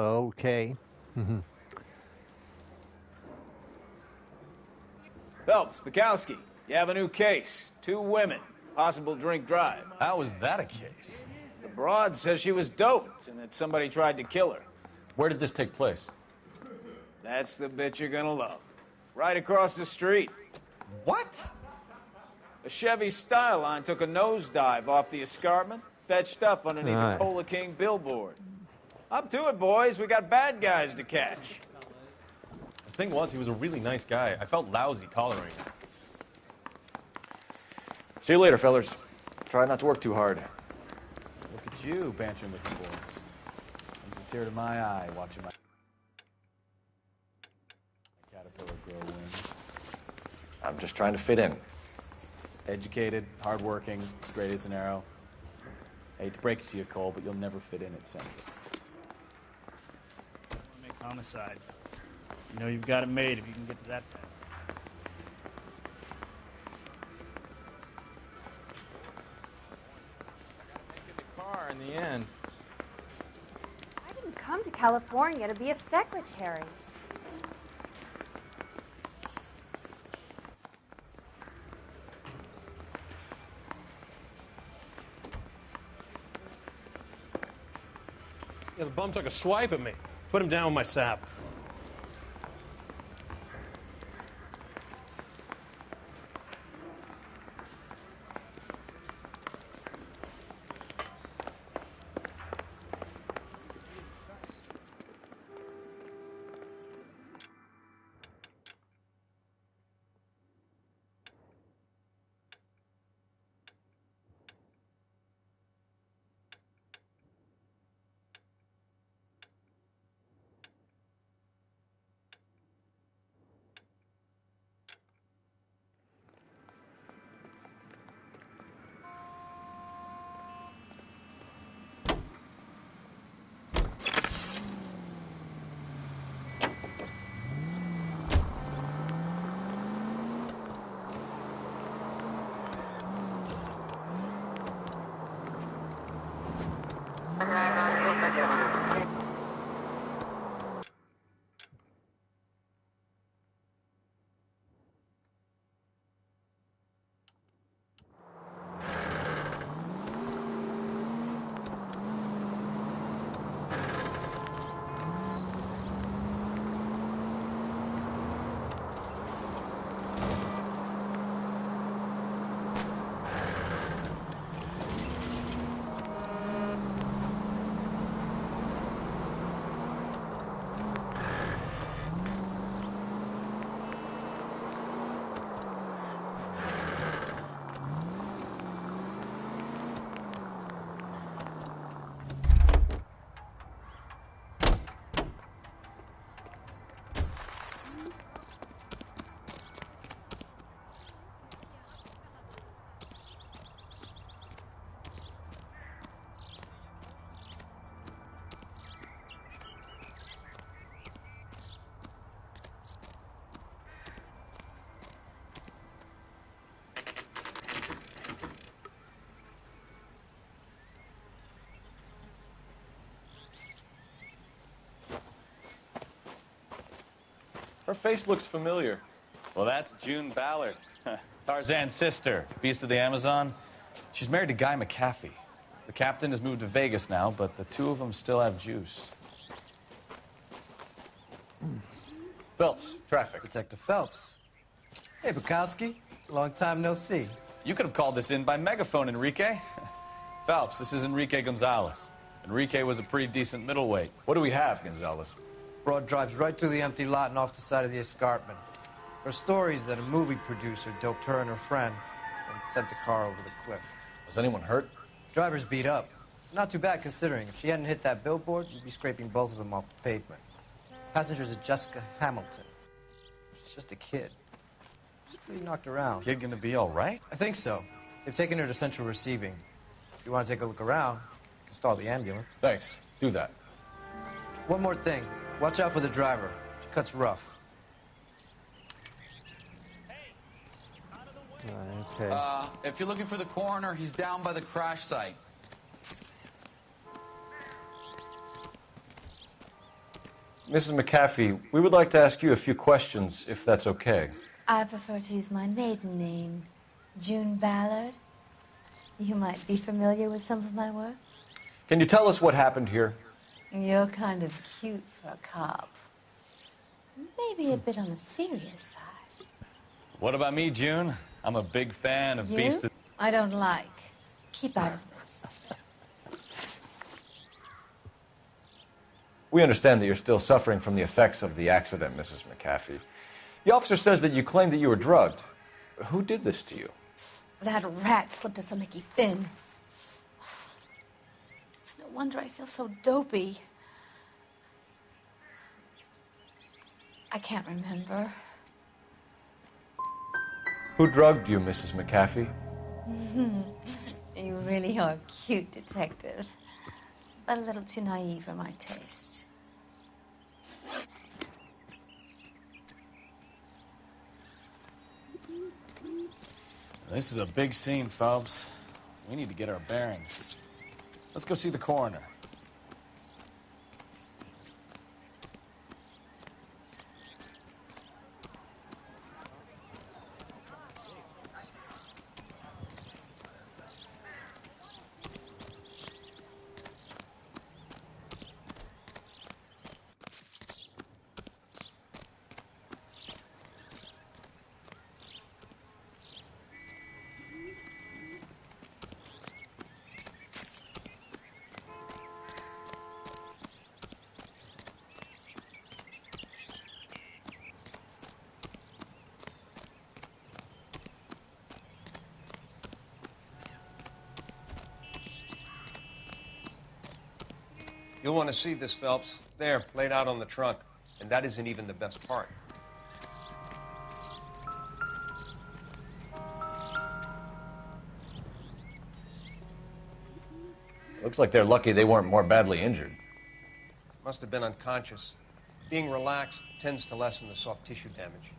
Okay. Phelps, Bukowski, you have a new case. 2 women, possible drink drive. How is that a case? The broad says she was doped and that somebody tried to kill her. Where did this take place? That's the bit you're gonna love. Right across the street. What? A Chevy Styline took a nosedive off the escarpment, fetched up underneath the Cola King billboard. Up to it, boys. We got bad guys to catch. The thing was, he was a really nice guy. I felt lousy collaring him. See you later, fellers. Try not to work too hard. Look at you, bantering with the boys. Brings a tear to my eye watching my caterpillar grow wings. I'm just trying to fit in. Educated, hardworking, straight as an arrow. I hate to break it to you, Cole, but you'll never fit in at Central. Make homicide. You know you've got it made if you can get to that fast. Car in the end. I didn't come to California to be a secretary. Yeah, the bum took a swipe at me. Put him down with my sap. Her face looks familiar. Well, that's June Ballard, Tarzan's sister, beast of the Amazon. She's married to Guy McAfee. The captain has moved to Vegas now, but the two of them still have juice. Phelps, traffic. Detective Phelps. Hey, Bukowski. Long time no see. You could have called this in by megaphone, Enrique. Phelps, this is Enrique Gonzalez. Enrique was a pretty decent middleweight. What do we have, Gonzalez? Broad drives right through the empty lot and off the side of the escarpment. Her stories that a movie producer doped her and her friend and sent the car over the cliff. Was anyone hurt? Driver's beat up. Not too bad considering. If she hadn't hit that billboard, you'd be scraping both of them off the pavement. Passengers are Jessica Hamilton. She's just a kid. She's pretty knocked around. Kid gonna be all right? I think so. They've taken her to central receiving. If you want to take a look around, you can stall the ambulance. Thanks. Do that. One more thing. Watch out for the driver. She cuts rough. Okay. If you're looking for the coroner, he's down by the crash site. Mrs. McAfee, we would like to ask you a few questions, if that's okay. I prefer to use my maiden name, June Ballard. You might be familiar with some of my work. Can you tell us what happened here? You're kind of cute for a cop. Maybe a bit on the serious side. What about me, June? I'm a big fan of Beast of... I don't like. Keep out of this. We understand that you're still suffering from the effects of the accident, Mrs. McAfee. The officer says that you claimed that you were drugged. Who did this to you? That rat slipped us a Mickey Finn. It's no wonder I feel so dopey. I can't remember. Who drugged you, Mrs. McAfee? You really are a cute detective, but a little too naive for my taste. This is a big scene, Phelps. We need to get our bearings. Let's go see the coroner. You'll want to see this, Phelps. There, laid out on the trunk. And that isn't even the best part. Looks like they're lucky they weren't more badly injured. Must have been unconscious. Being relaxed tends to lessen the soft tissue damage.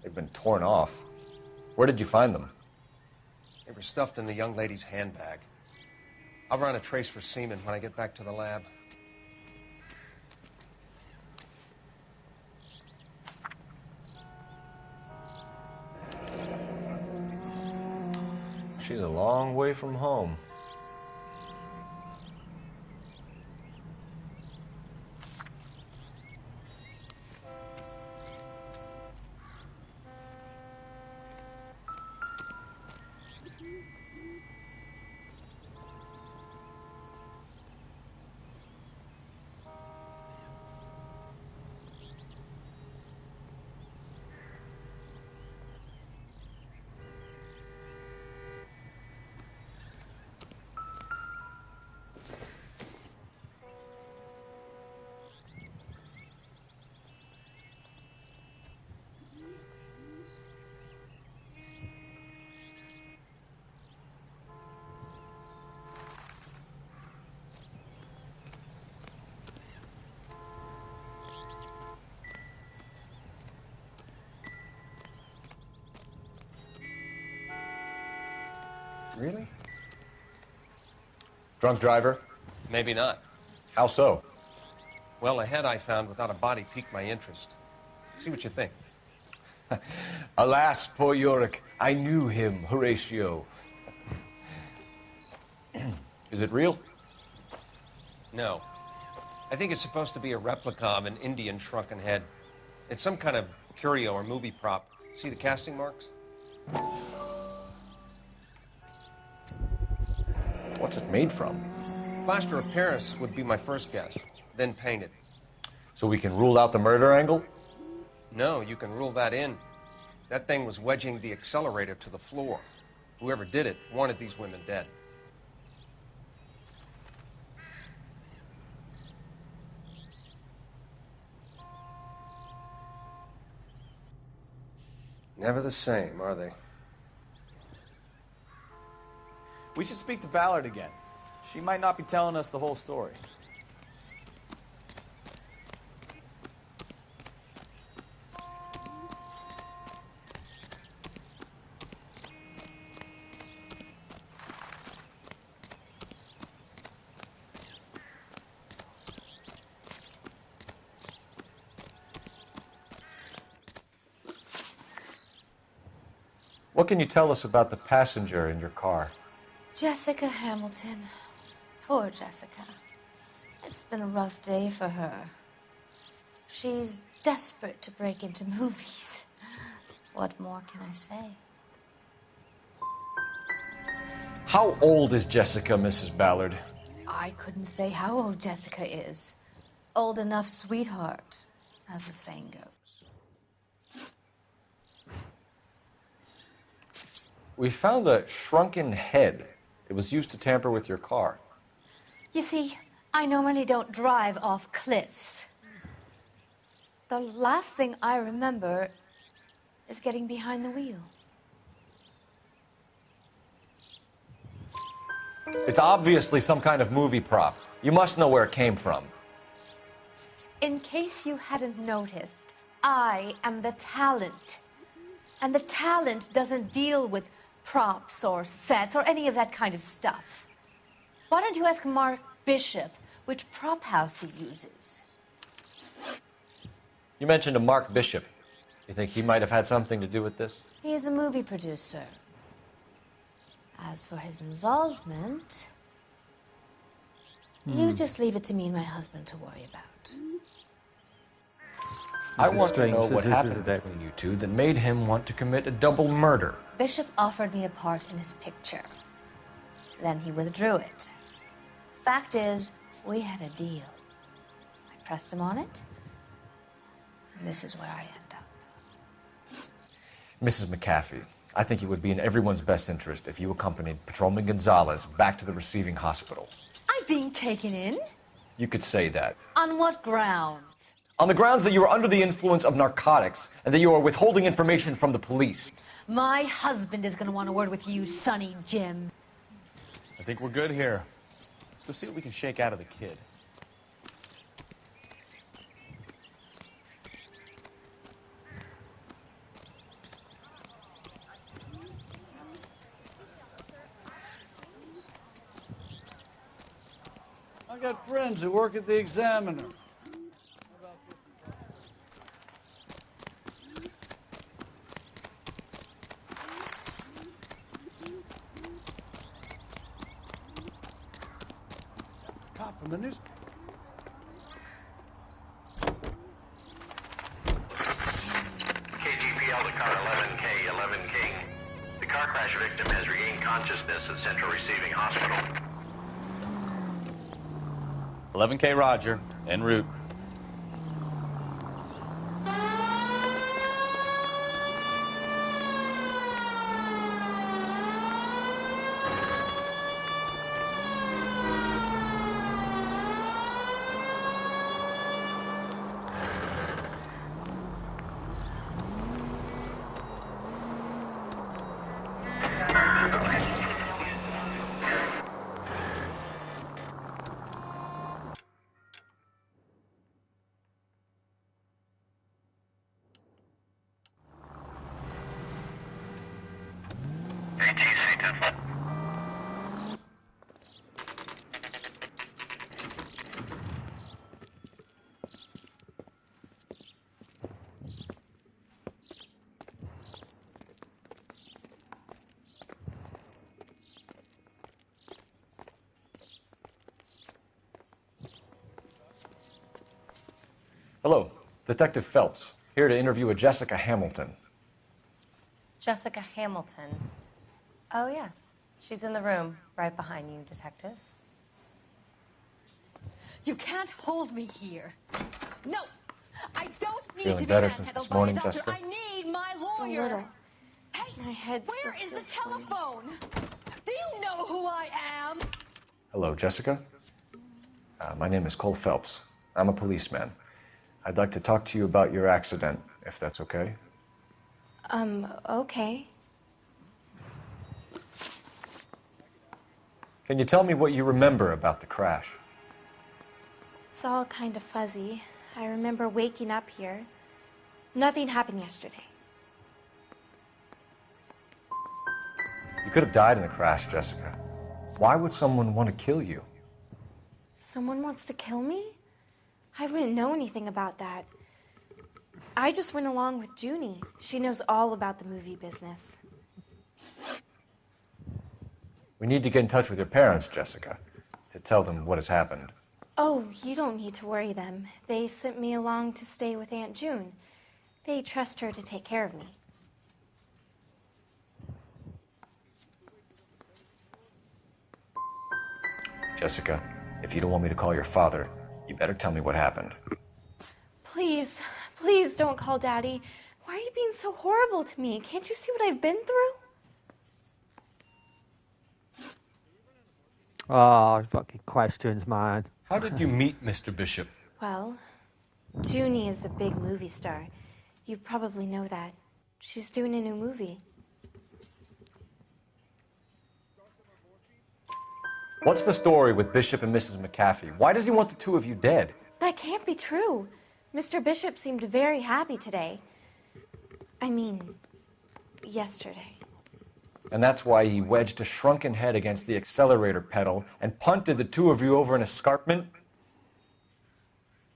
They've been torn off. Where did you find them? They were stuffed in the young lady's handbag. I'll run a trace for semen when I get back to the lab. She's a long way from home. Really? Drunk driver? Maybe not. How so? Well, a head I found without a body piqued my interest. See what you think. Alas, poor Yorick. I knew him, Horatio. Is it real? No. I think it's supposed to be a replica of an Indian shrunken head. It's some kind of curio or movie prop. See the casting marks? What's it made from? Plaster of Paris would be my first guess, then painted. So we can rule out the murder angle? No, you can rule that in. That thing was wedging the accelerator to the floor. Whoever did it wanted these women dead. Never the same, are they? We should speak to Ballard again. She might not be telling us the whole story. What can you tell us about the passenger in your car? Jessica Hamilton. Poor Jessica. It's been a rough day for her. She's desperate to break into movies. What more can I say? How old is Jessica, Mrs. Ballard? I couldn't say how old Jessica is. Old enough sweetheart, as the saying goes. We found a shrunken head. It was used to tamper with your car. You see, I normally don't drive off cliffs. The last thing I remember is getting behind the wheel. It's obviously some kind of movie prop. You must know where it came from. In case you hadn't noticed, I am the talent. And the talent doesn't deal with props or sets or any of that kind of stuff. Why don't you ask Mark Bishop which prop house he uses? You mentioned a Mark Bishop. You think he might have had something to do with this? He is a movie producer. As for his involvement, you just leave it to me and my husband to worry about. I want to know what happened between you two that made him want to commit a double murder. Bishop offered me a part in his picture. Then he withdrew it. Fact is, we had a deal. I pressed him on it, and this is where I end up. Mrs. McAfee, I think it would be in everyone's best interest if you accompanied Patrolman Gonzalez back to the receiving hospital. I'm being taken in? You could say that. On what grounds? On the grounds that you are under the influence of narcotics and that you are withholding information from the police. My husband is going to want a word with you, Sonny Jim. I think we're good here. Let's go see what we can shake out of the kid. I got friends who work at the Examiner. Cop from the newspaper. KGPL to car 11K, 11 King. The car crash victim has regained consciousness at Central Receiving Hospital. 11K Roger, en route. Hello, Detective Phelps, here to interview a Jessica Hamilton. Jessica Hamilton. Oh, yes. She's in the room, right behind you, Detective. You can't hold me here. No, I don't need Feeling to be better since manhandled this morning, by a doctor. Jessica? I need my A lawyer. little. Hey, My head still where is the feels funny. telephone? Do you know who I am? Hello, Jessica. My name is Cole Phelps. I'm a policeman. I'd like to talk to you about your accident, if that's okay. Okay. Can you tell me what you remember about the crash? It's all kind of fuzzy. I remember waking up here. Nothing happened yesterday. You could have died in the crash, Jessica. Why would someone want to kill you? Someone wants to kill me? I wouldn't know anything about that. I just went along with Junie. She knows all about the movie business. We need to get in touch with your parents, Jessica, to tell them what has happened. Oh, you don't need to worry them. They sent me along to stay with Aunt June. They trust her to take care of me. Jessica, if you don't want me to call your father, You better tell me what happened. Please, please don't call Daddy. Why are you being so horrible to me? Can't you see what I've been through? Oh, fucking questions, man. How did you meet Mr. Bishop? Well, Junie is a big movie star. You probably know that. She's doing a new movie. What's the story with Bishop and Mrs. McAfee? Why does he want the two of you dead? That can't be true. Mr. Bishop seemed very happy today. I mean, yesterday. And that's why he wedged a shrunken head against the accelerator pedal and punted the two of you over an escarpment?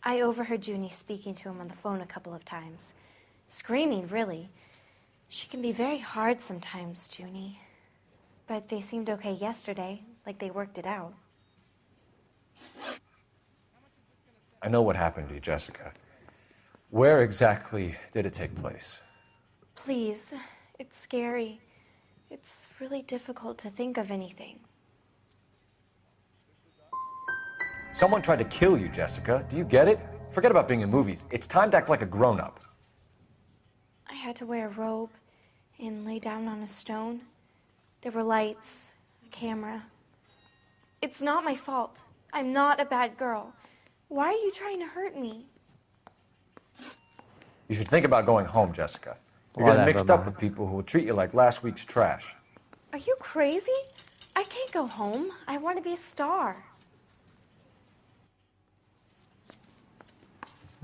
I overheard Junie speaking to him on the phone a couple of times. Screaming, really. She can be very hard sometimes, Junie. But they seemed okay yesterday, like they worked it out. I know what happened to you, Jessica. Where exactly did it take place? Please, it's scary. It's really difficult to think of anything. Someone tried to kill you, Jessica. Do you get it? Forget about being in movies. It's time to act like a grown-up. I had to wear a robe and lay down on a stone. There were lights, a camera. It's not my fault. I'm not a bad girl. Why are you trying to hurt me? You should think about going home, Jessica. You're Whatever, getting mixed up man. with people who will treat you like last week's trash. Are you crazy? I can't go home. I want to be a star.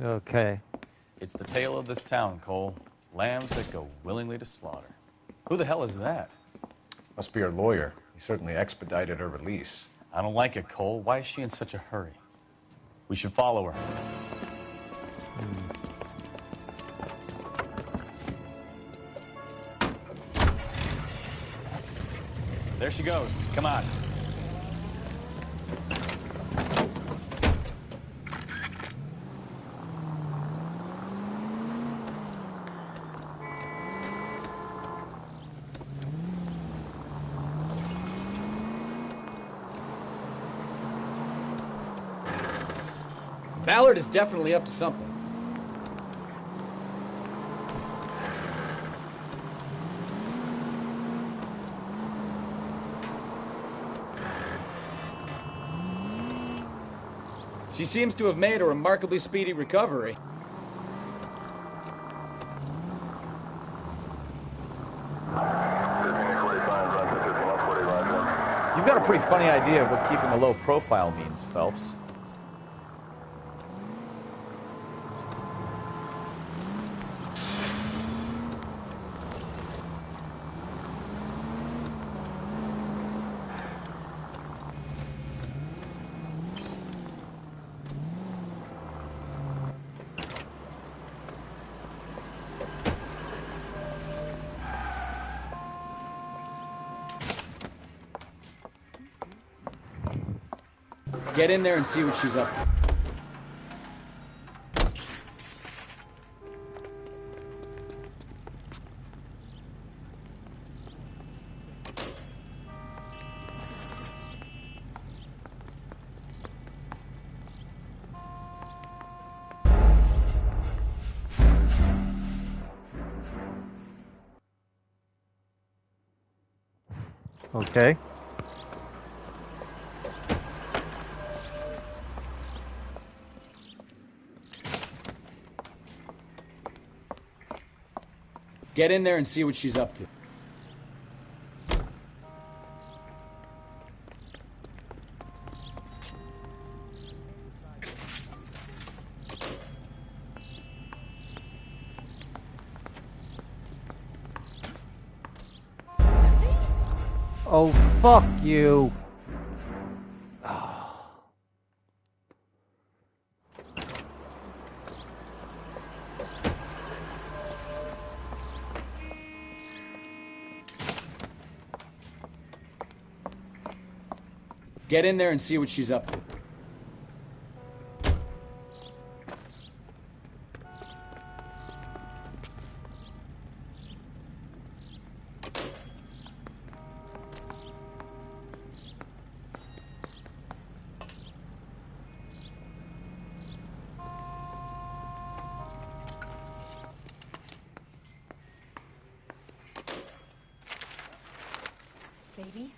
Okay. It's the tale of this town, Cole. Lambs that go willingly to slaughter. Who the hell is that? Must be her lawyer. He certainly expedited her release. I don't like it, Cole. Why is she in such a hurry? We should follow her. There she goes. Come on. Ballard is definitely up to something. She seems to have made a remarkably speedy recovery. You've got a pretty funny idea of what keeping a low profile means, Phelps. Get in there and see what she's up to. Okay. Get in there and see what she's up to. Oh, fuck you. Get in there and see what she's up to. baby.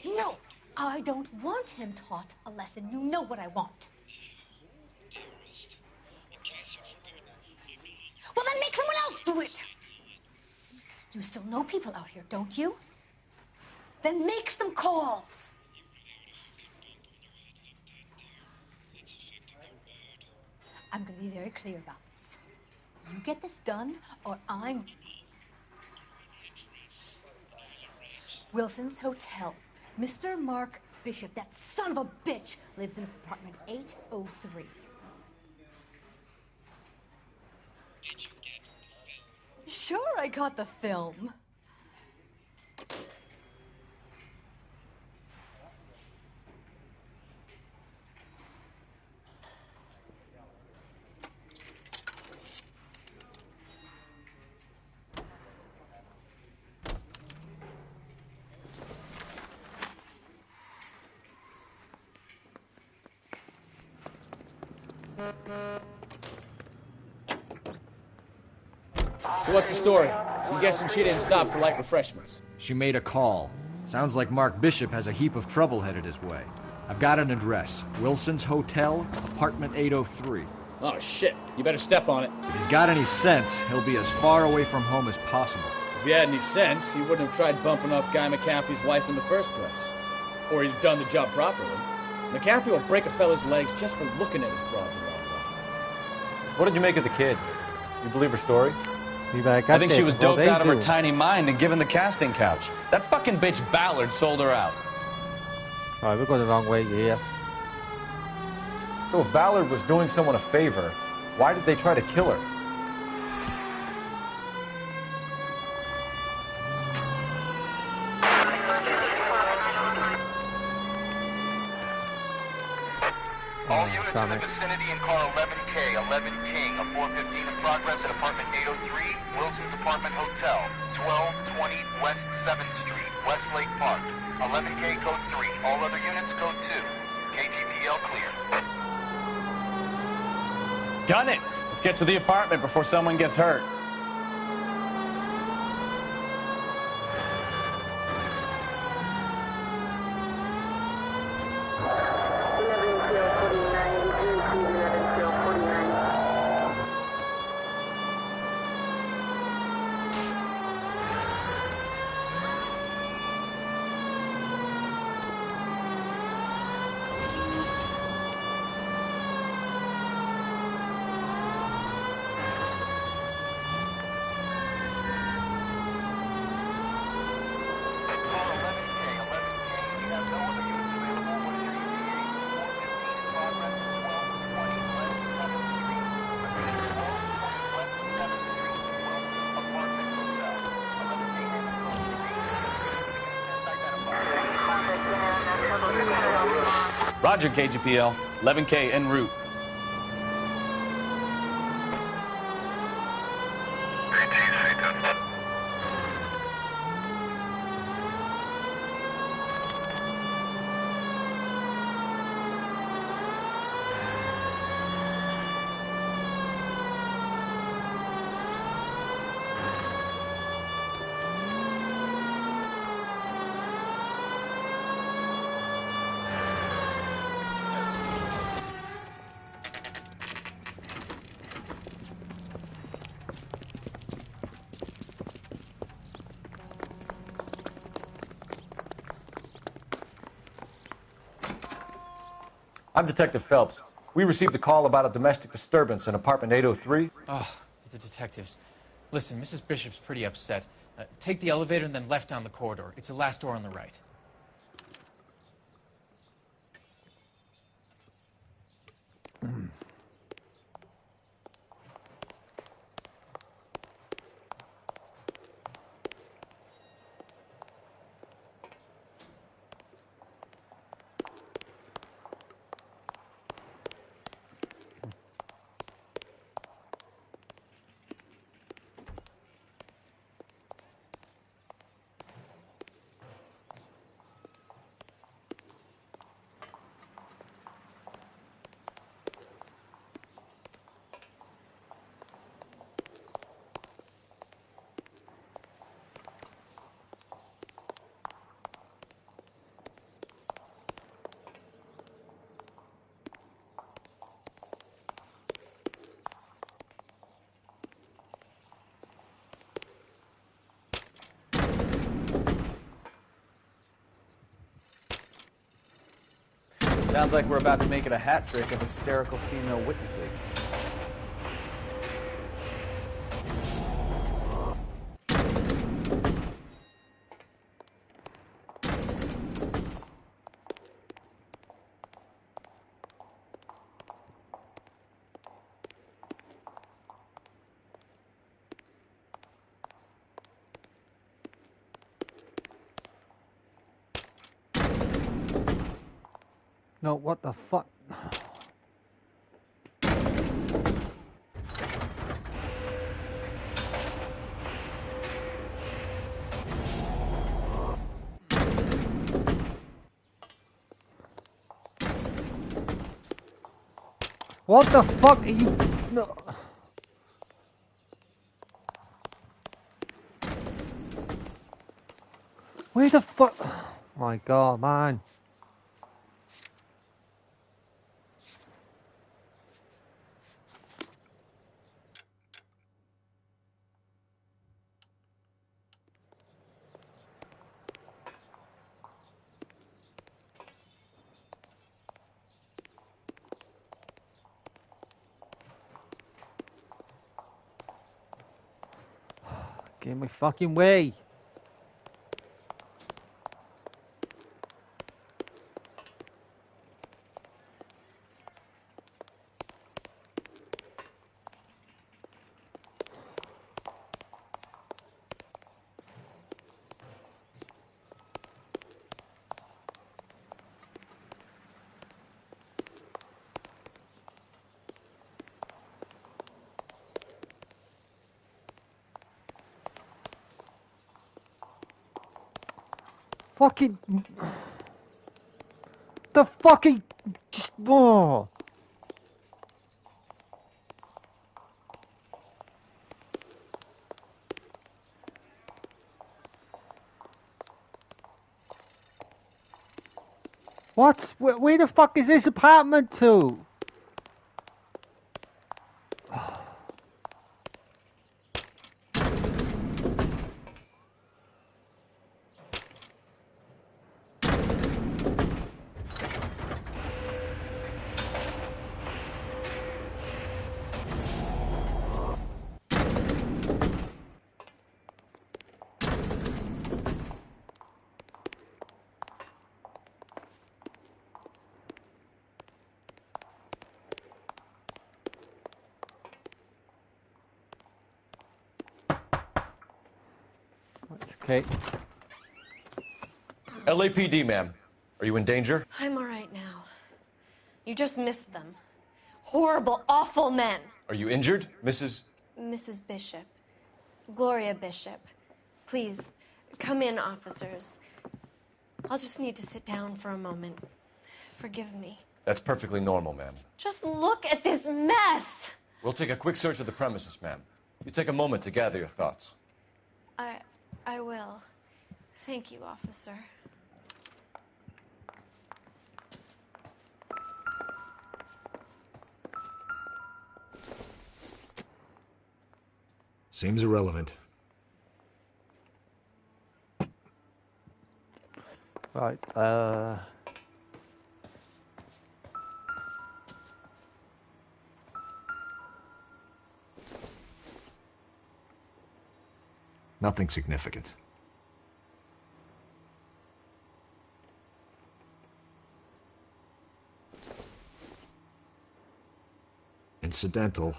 No, I don't want him taught a lesson. You know what I want. Well, then make someone else do it. You still know people out here, don't you? Then make some calls. I'm going to be very clear about this. You get this done, or I'm... Wilson's Hotel. Mr. Mark Bishop, that son of a bitch, lives in apartment 803. Sure, I got the film. So what's the story? I'm guessing she didn't stop for light refreshments. She made a call. Sounds like Mark Bishop has a heap of trouble headed his way. I've got an address. Wilson's Hotel, apartment 803. Oh, shit. You better step on it. If he's got any sense, he'll be as far away from home as possible. If he had any sense, he wouldn't have tried bumping off Guy McCaffrey's wife in the first place. Or he'd have done the job properly. McCaffrey will break a fella's legs just for looking at his broad the wrong way. What did you make of the kid? You believe her story? I think she was doped out of her tiny mind and given the casting couch. That fucking bitch Ballard sold her out. Right, we're going the wrong way here. So if Ballard was doing someone a favor, why did they try to kill her? All units in the vicinity in car 11K, 11 King, a 415 in progress at apartment 803, Wilson's Apartment Hotel, 1220 West 7th Street, Westlake Park. 11K code 3, all other units code 2. KGPL clear. Gun it! Let's get to the apartment before someone gets hurt. Roger, KGPL. 11K en route. I'm Detective Phelps. We received a call about a domestic disturbance in apartment 803. Oh, the detectives. Listen, Mrs. Bishop's pretty upset. Take the elevator and then left down the corridor. It's the last door on the right. Sounds like we're about to make it a hat trick of hysterical female witnesses. No, what the fuck? What the fuck are you? No. Where the fuck? Oh my god, man. Get in my fucking way. Fucking... The fucking... Just... Oh. What? Where the fuck is this apartment to? Okay. LAPD, ma'am. Are you in danger? I'm all right now. You just missed them. Horrible, awful men. Are you injured, Mrs.? Mrs. Bishop. Gloria Bishop. Please, come in, officers. I'll just need to sit down for a moment. Forgive me. That's perfectly normal, ma'am. Just look at this mess! We'll take a quick search of the premises, ma'am. You take a moment to gather your thoughts. I will. Thank you, officer. Seems irrelevant. Right, Nothing significant. Incidental.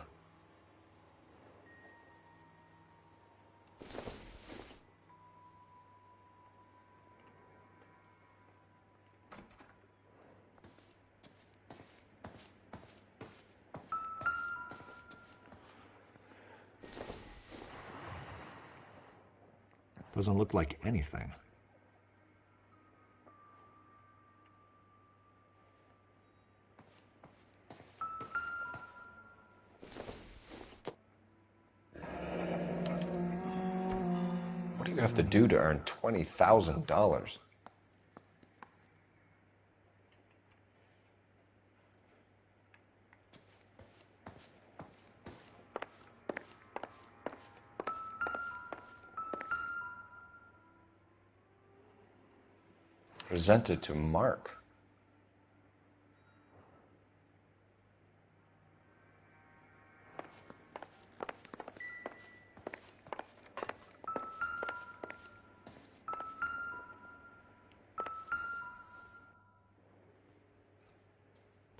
Doesn't look like anything. What do you have to do to earn $20,000? Presented to Mark.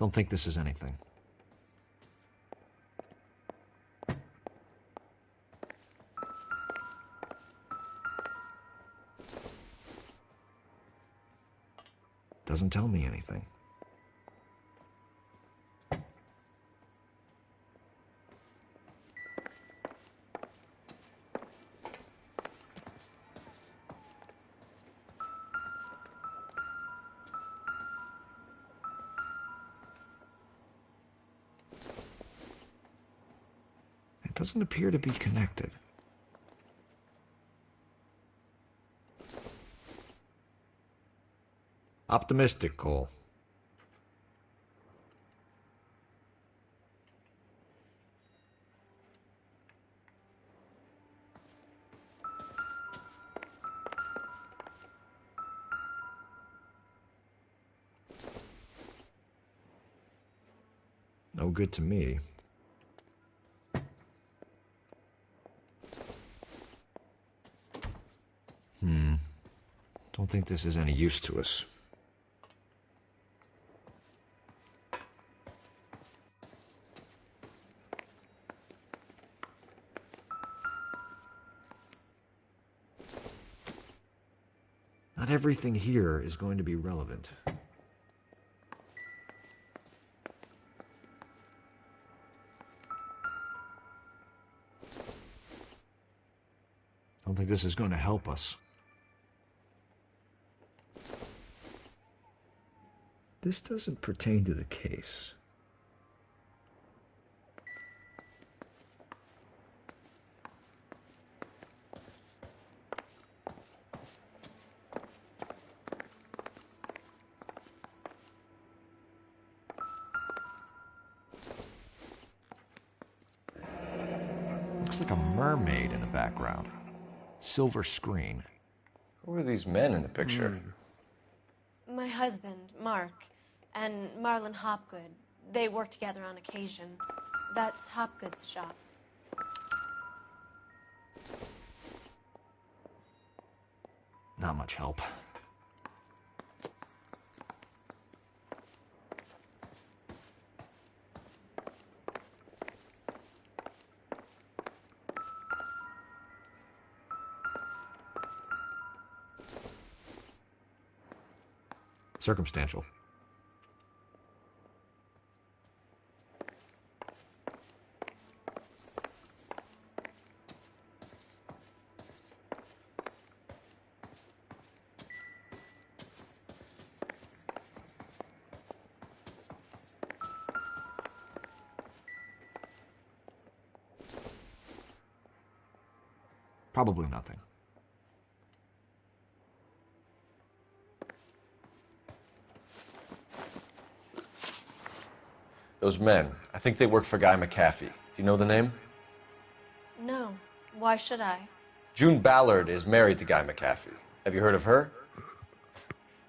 Don't think this is anything. Doesn't tell me anything. It doesn't appear to be connected. Optimistic, Cole. No good to me. Don't think this is any use to us. Not everything here is going to be relevant. Don't think this is going to help us. This doesn't pertain to the case. Looks like a mermaid in the background. Silver screen. Who are these men in the picture? My husband, Mark, and Marlon Hopgood. They work together on occasion. That's Hopgood's shop. Not much help. Circumstantial. Probably nothing. Those men, I think they work for Guy McAfee. Do you know the name? No. Why should I? June Ballard is married to Guy McAfee. Have you heard of her?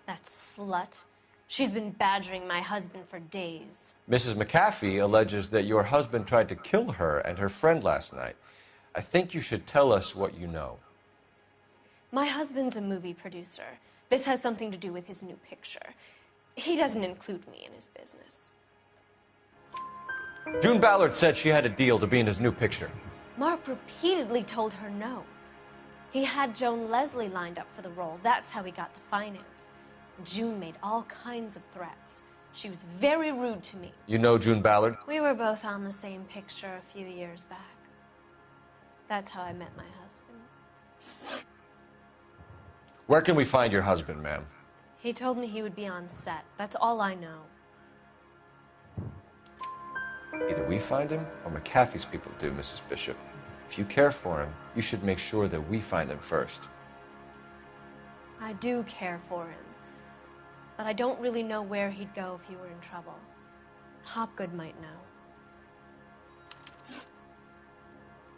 That slut. She's been badgering my husband for days. Mrs. McAfee alleges that your husband tried to kill her and her friend last night. I think you should tell us what you know. My husband's a movie producer. This has something to do with his new picture. He doesn't include me in his business. June Ballard said she had a deal to be in his new picture. Mark repeatedly told her no. He had Joan Leslie lined up for the role. That's how he got the finance. June made all kinds of threats. She was very rude to me. You know June Ballard? We were both on the same picture a few years back. That's how I met my husband. Where can we find your husband, ma'am? He told me he would be on set. That's all I know. Either we find him or McAfee's people do, Mrs. Bishop. If you care for him, you should make sure that we find him first. I do care for him. But I don't really know where he'd go if he were in trouble. Hopgood might know.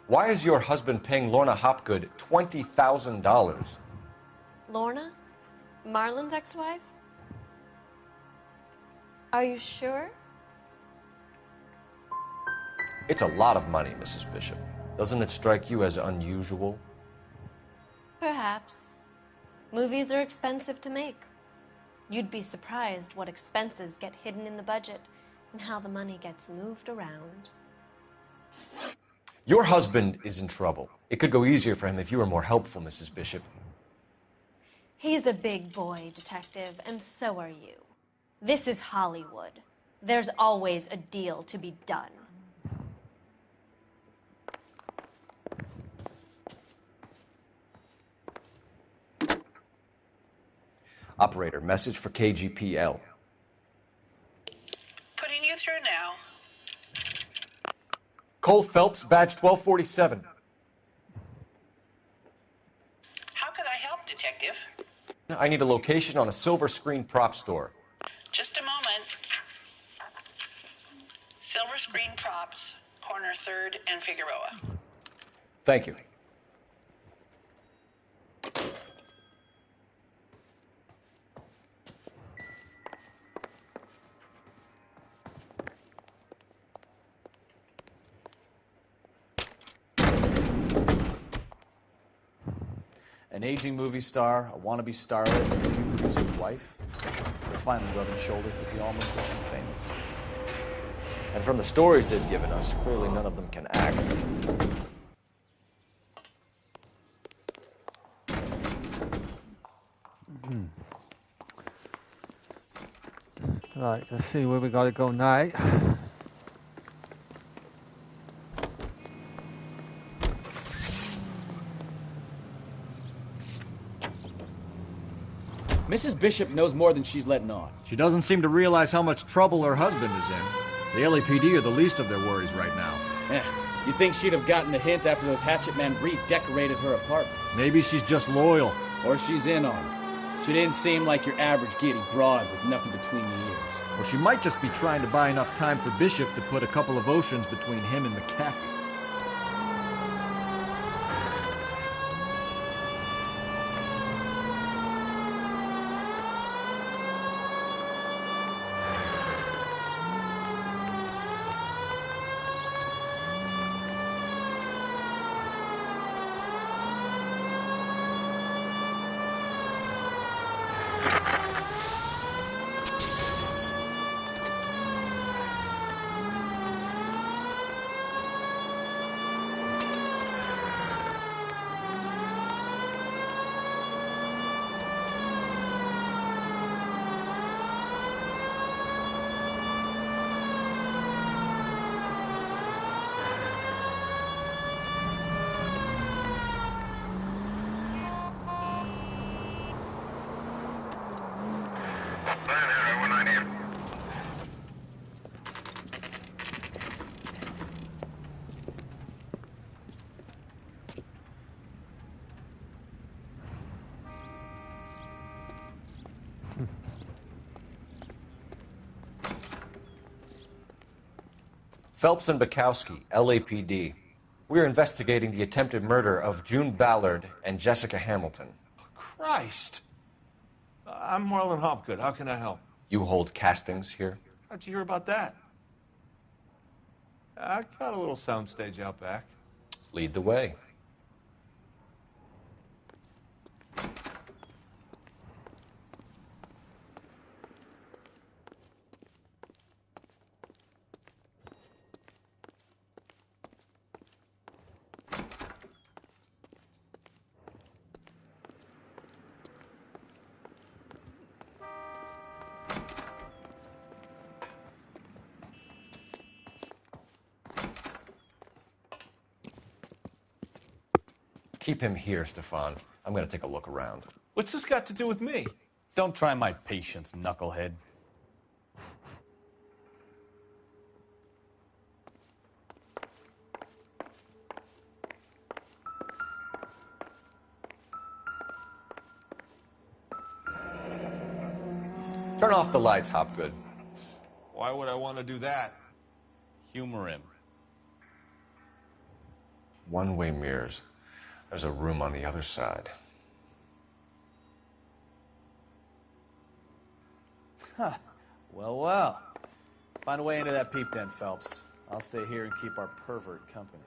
Why is your husband paying Lorna Hopgood $20,000? Lorna? Marlon's ex-wife? Are you sure? It's a lot of money, Mrs. Bishop. Doesn't it strike you as unusual? Perhaps. Movies are expensive to make. You'd be surprised what expenses get hidden in the budget. and how the money gets moved around. Your husband is in trouble. It could go easier for him if you were more helpful, Mrs. Bishop. He's a big boy, Detective, and so are you. This is Hollywood. There's always a deal to be done. Operator, message for KGPL. Putting you through now. Cole Phelps, badge 1247. How can I help, Detective? I need a location on a silver screen prop store. Just a moment. Silver Screen Props, corner 3rd and Figueroa. Thank you. An aging movie star, a wannabe starlet, a movie producer's wife. They're finally rubbing shoulders with the almost rich and famous. And from the stories they've given us, clearly none of them can act. Right, let's see where we gotta go now. Mrs. Bishop knows more than she's letting on. She doesn't seem to realize how much trouble her husband is in. The LAPD are the least of their worries right now. You think she'd have gotten the hint after those hatchet men redecorated her apartment? Maybe she's just loyal. Or she's in on it. She didn't seem like your average giddy broad with nothing between the ears. Or she might just be trying to buy enough time for Bishop to put a couple of oceans between him and McAfee. Phelps and Bukowski, LAPD. We're investigating the attempted murder of June Ballard and Jessica Hamilton. Christ. I'm Marlon Hopgood. How can I help? You hold castings here? How'd you hear about that? I got a little soundstage out back. Lead the way. Keep him here, Stefan. I'm gonna take a look around. What's this got to do with me? Don't try my patience, knucklehead. Turn off the lights, Hopgood. Why would I want to do that? Humor him. One-way mirrors. There's a room on the other side. Huh. Well, well. Find a way into that peep tent, Phelps. I'll stay here and keep our pervert company.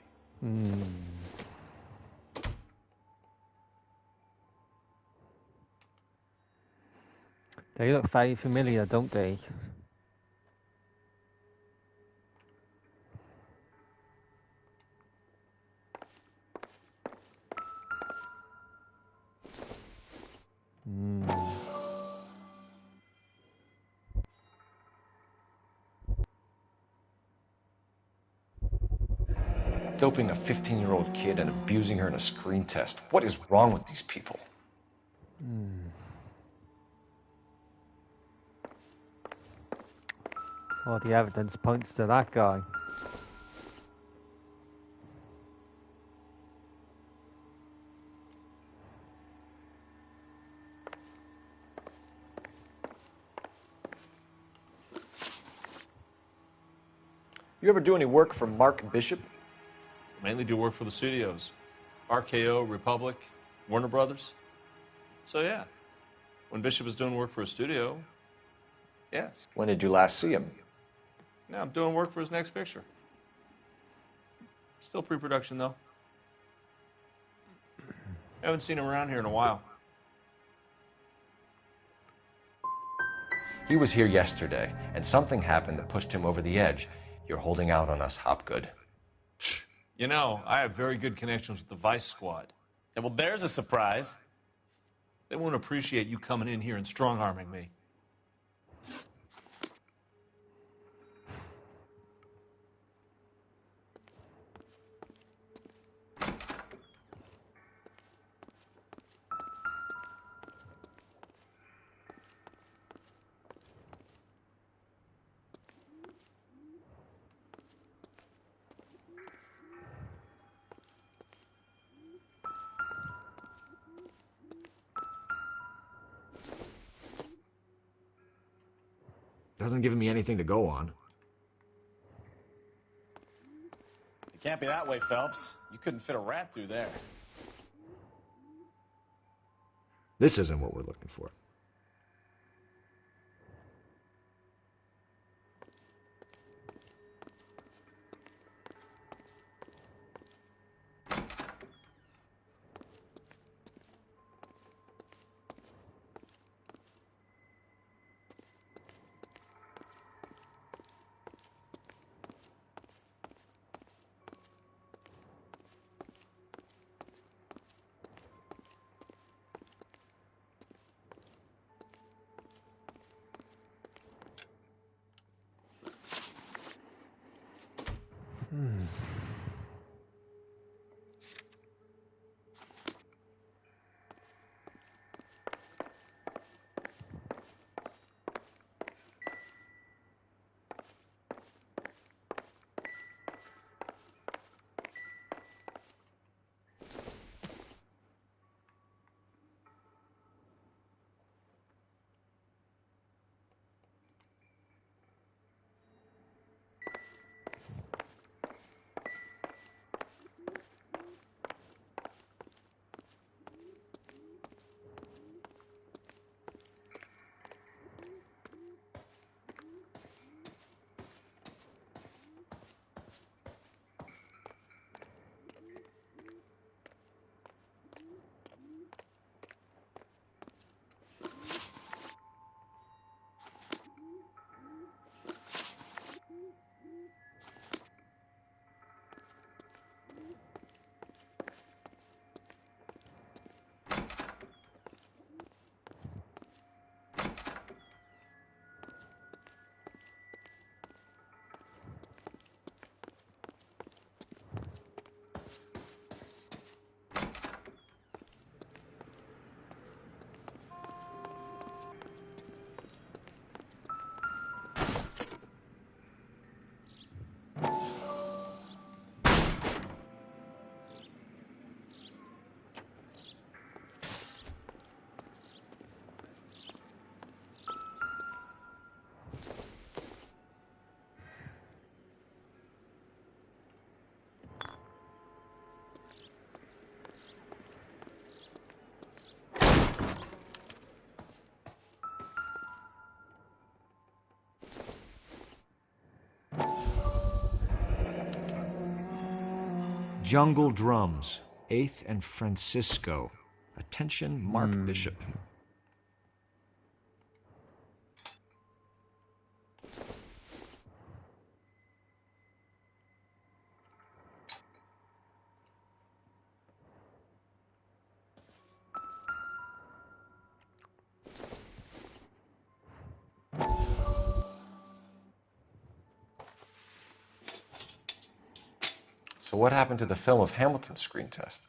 They look very familiar, don't they? Doping a 15-year-old kid and abusing her in a screen test. What is wrong with these people? All the evidence points to that guy. You ever do any work for Mark Bishop? Mainly do work for the studios. RKO, Republic, Warner Brothers. So yeah, when Bishop is doing work for a studio, yes. When did you last see him? Now I'm doing work for his next picture. Still pre-production though. Haven't seen him around here in a while. He was here yesterday, and something happened that pushed him over the edge. You're holding out on us, Hopgood. You know, I have very good connections with the Vice Squad. Yeah, well, there's a surprise. They won't appreciate you coming in here and strong-arming me. Doesn't give me anything to go on. It can't be that way, Phelps. You couldn't fit a rat through there. This isn't what we're looking for. Jungle Drums, 8th and Francisco. Attention, Mark Bishop. So what happened to the film of Hamilton's screen test?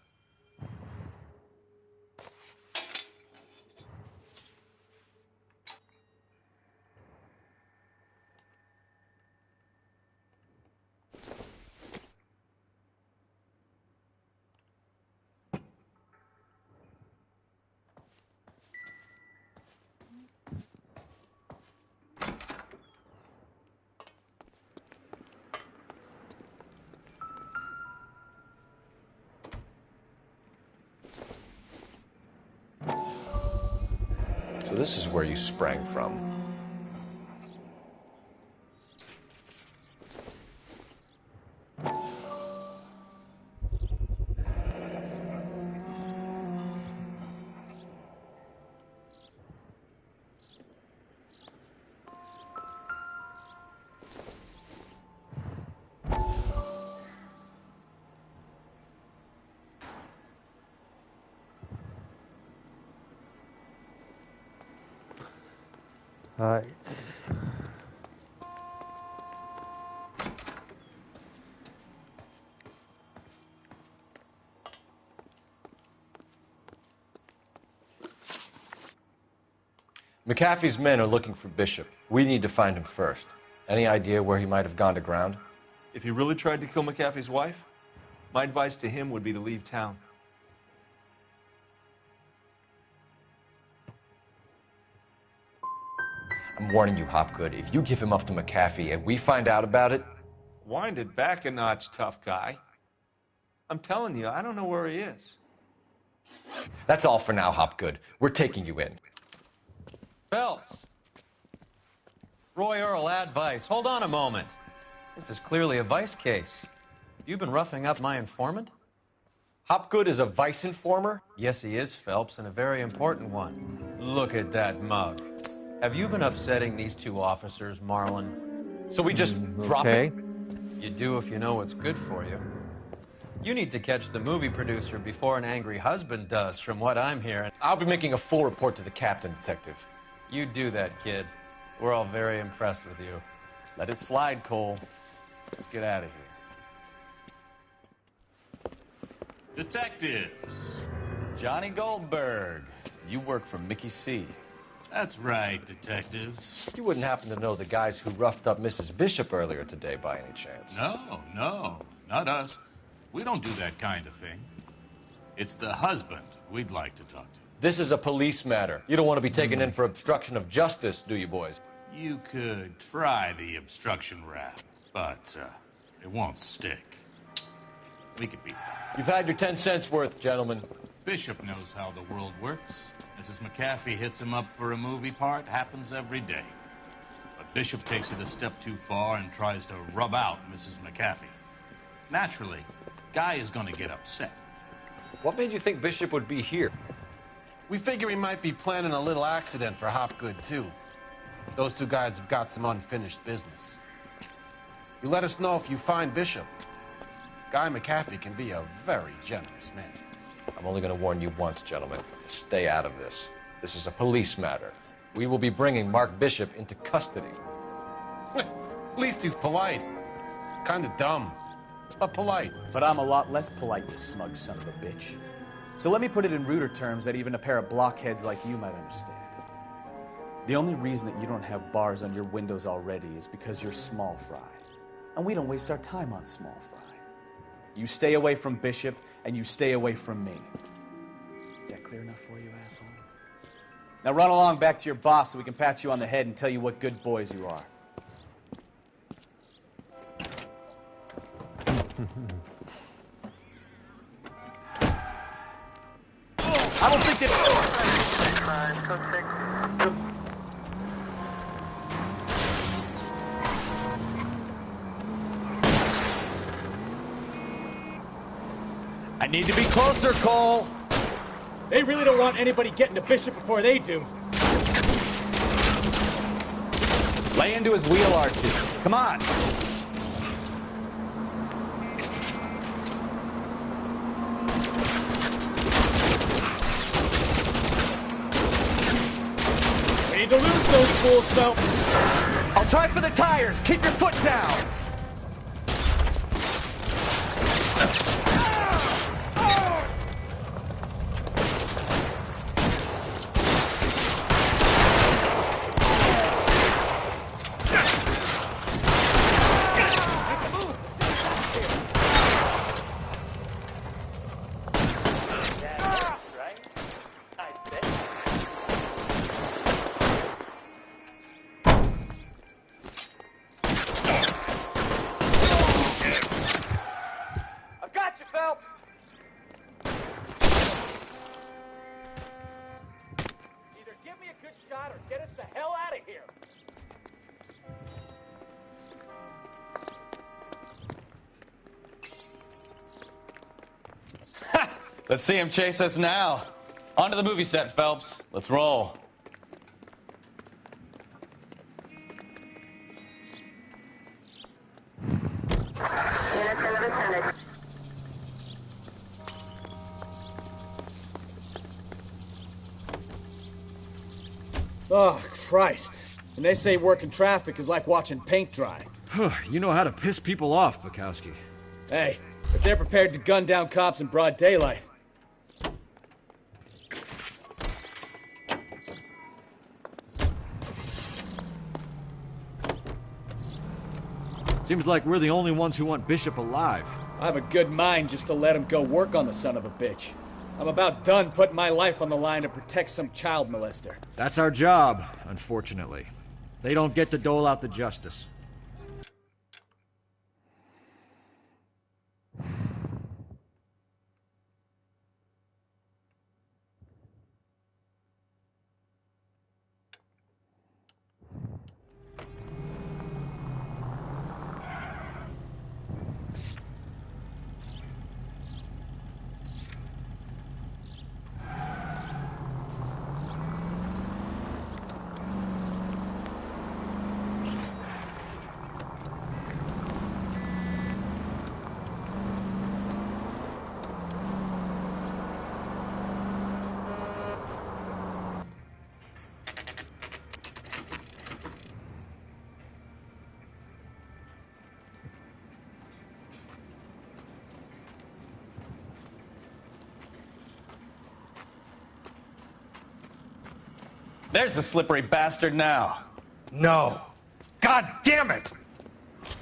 So this is where you sprang from. Right. McAfee's men are looking for Bishop. We need to find him first. Any idea where he might have gone to ground? If he really tried to kill McAfee's wife, my advice to him would be to leave town. I'm warning you, Hopgood. If you give him up to McAfee and we find out about it... Wind it back a notch, tough guy. I'm telling you, I don't know where he is. That's all for now, Hopgood. We're taking you in. Phelps! Roy Earl, ad vice. Hold on a moment. This is clearly a vice case. You've been roughing up my informant? Hopgood is a vice informer? Yes, he is, Phelps, and a very important one. Look at that mug. Have you been upsetting these two officers, Marlon? So we just drop it? You do if you know what's good for you. You need to catch the movie producer before an angry husband does, from what I'm hearing. I'll be making a full report to the captain, Detective. You do that, kid. We're all very impressed with you. Let it slide, Cole. Let's get out of here. Detectives. Johnny Goldberg. You work for Mickey C. That's right, detectives. You wouldn't happen to know the guys who roughed up Mrs. Bishop earlier today by any chance? No, not us. We don't do that kind of thing. It's the husband we'd like to talk to. This is a police matter. You don't want to be taken in for obstruction of justice, do you, boys? You could try the obstruction rap, but it won't stick. We could beat that. You've had your 10 cents worth, gentlemen. Bishop knows how the world works. Mrs. McAfee hits him up for a movie part, happens every day. But Bishop takes it a step too far and tries to rub out Mrs. McAfee. Naturally, Guy is going to get upset. What made you think Bishop would be here? We figure he might be planning a little accident for Hopgood, too. Those two guys have got some unfinished business. You let us know if you find Bishop. Guy McAfee can be a very generous man. I'm only going to warn you once, gentlemen. Stay out of this. This is a police matter. We will be bringing Mark Bishop into custody. At least he's polite. Kind of dumb, but polite. But I'm a lot less polite, you smug son of a bitch. So let me put it in ruder terms that even a pair of blockheads like you might understand. The only reason that you don't have bars on your windows already is because you're small fry. And we don't waste our time on small fry. You stay away from Bishop, and you stay away from me. Is that clear enough for you, asshole? Now run along back to your boss so we can pat you on the head and tell you what good boys you are. I don't think it... I need to be closer, Cole. They really don't want anybody getting to Bishop before they do. Lay into his wheel arches. Come on. We need to lose those fools, though. I'll try for the tires. Keep your foot down. Let's see him chase us now. Onto the movie set, Phelps. Let's roll. Oh, Christ. And they say working traffic is like watching paint dry. You know how to piss people off, Bukowski. Hey, if they're prepared to gun down cops in broad daylight. Seems like we're the only ones who want Bishop alive. I have a good mind just to let him go work on the son of a bitch. I'm about done putting my life on the line to protect some child molester. That's our job, unfortunately. They don't get to dole out the justice. There's the slippery bastard now. No. God damn it!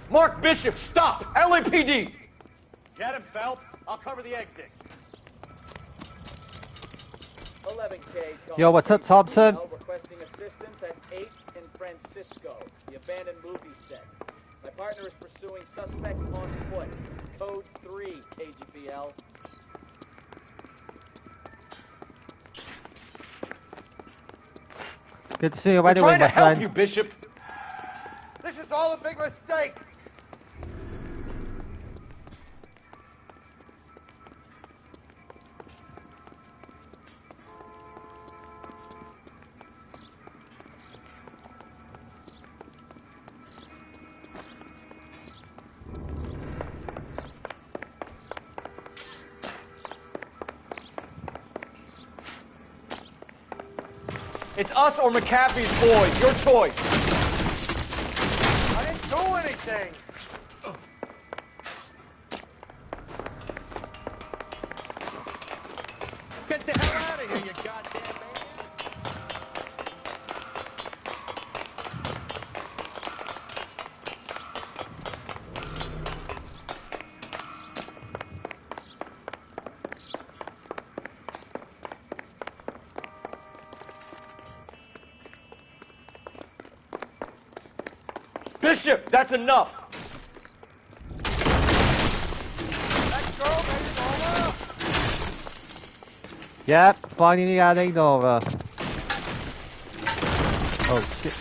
Mark Bishop, stop! LAPD! Get him, Phelps. I'll cover the exit. 11K. Yo, what's up, Thompson? Requesting assistance at 8 in Francisco, the abandoned movie set. My partner is pursuing suspect on foot. Code 3, KGPL. Good to see you right away, my friend. Trying to help you, Bishop. This is all a big mistake. It's us or McAfee's boys. Your choice. I didn't do anything. Get the hell out of here, you goddamn man. Bishop, that's enough. Yep, finally adding Nora. Oh shit.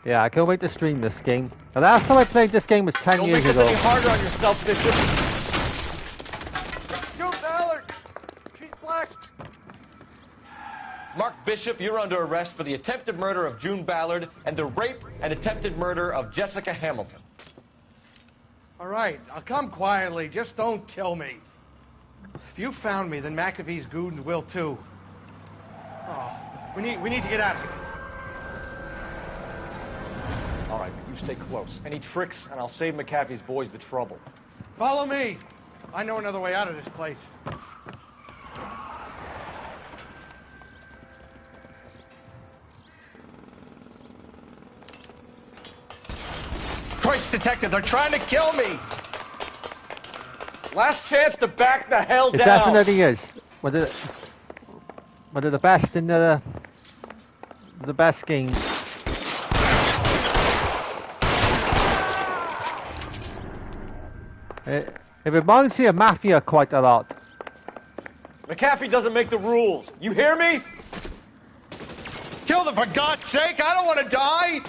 Yeah, I can't wait to stream this game. The last time I played this game was 10 years ago. Don't make this any harder on yourself, Bishop. Shoot Ballard. She's black. Mark Bishop, you're under arrest for the attempted murder of June Ballard and the rape and attempted murder of Jessica Hamilton. All right, I'll come quietly. Just don't kill me. If you found me, then McAfee's goons will too. Oh, we need to get out of here. All right, but you stay close. Any tricks, and I'll save McAfee's boys the trouble. Follow me. I know another way out of this place. Christ, Detective, they're trying to kill me! Last chance to back the hell It down! definitely is. One of the best in the best games. It reminds me of Mafia quite a lot. McAfee doesn't make the rules. You hear me? Kill them for God's sake! I don't want to die!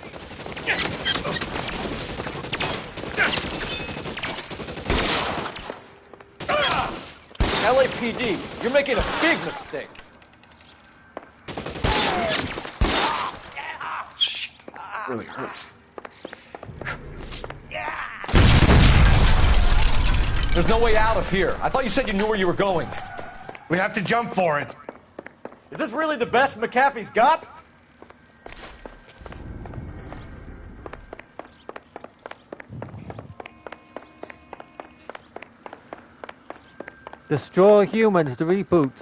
LAPD, you're making a big mistake. Shit. Really hurts. There's no way out of here. I thought you said you knew where you were going. We have to jump for it. Is this really the best McAfee's got? Destroy Humans, the reboot.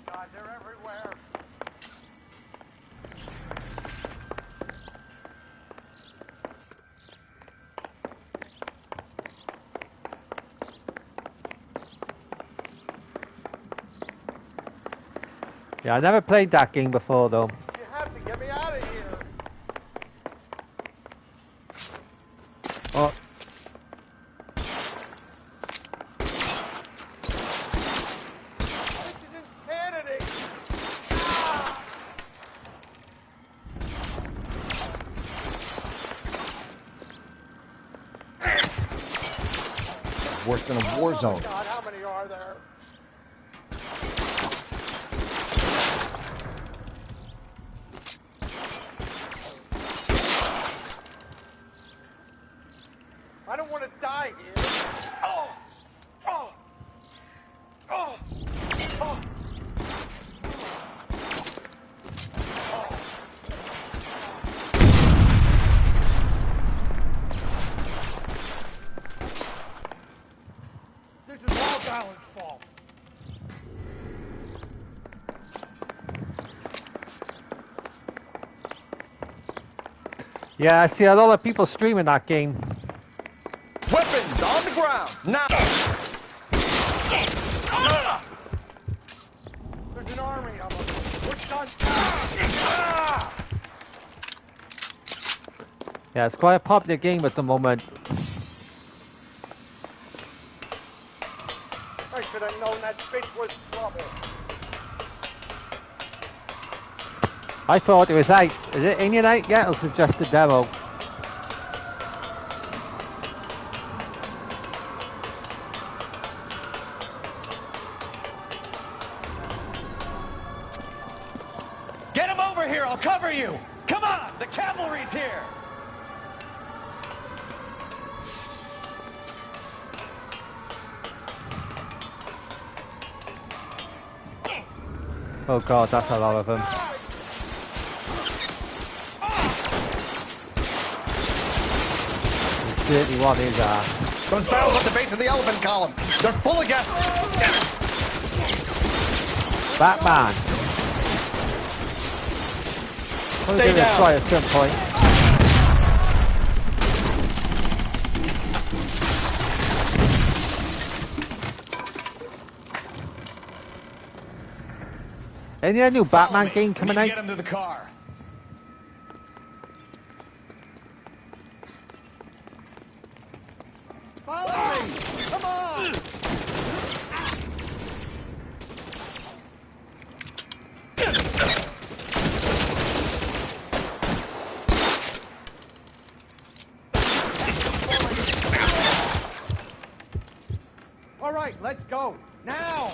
God, they're everywhere. Yeah, I never played that game before though. You have to get me out of here. Oh. This is insanity. It's worse than a war zone. God, how many are there? I don't want to die here. Oh! Oh! Oh! Oh! This is all Ballard's fault. Yeah, I see a lot of people streaming that game. Weapons on the ground, now! There's an army of them. Which one? Yeah, it's quite a popular game at the moment. I should have known that bitch was trouble. I thought it was 8. Is it in yet 8 yet, or is it just a demo? Get him over here, I'll cover you! Come on, the cavalry's here! Oh god, that's a lot of them. There's certainly one is Those barrels at the base of the elephant column. They're full of gas. Batman. We'll give it a try at some point. Any new Batman game coming out? Get him to the car. Follow me! Come on! All right, let's go. Now!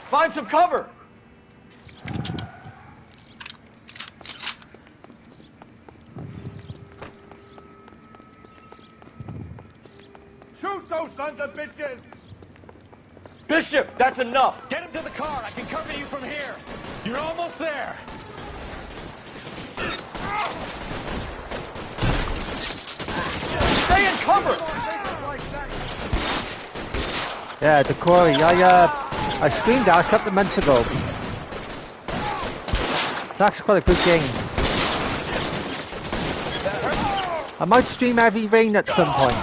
Find some cover! Shoot those sons of bitches! Bishop, that's enough. Get him to the car. I can cover you from here. You're almost there. Stay in cover. Yeah, the Corey. I streamed that a couple of months ago. It's actually quite a good game. I might stream Heavy Rain at some point.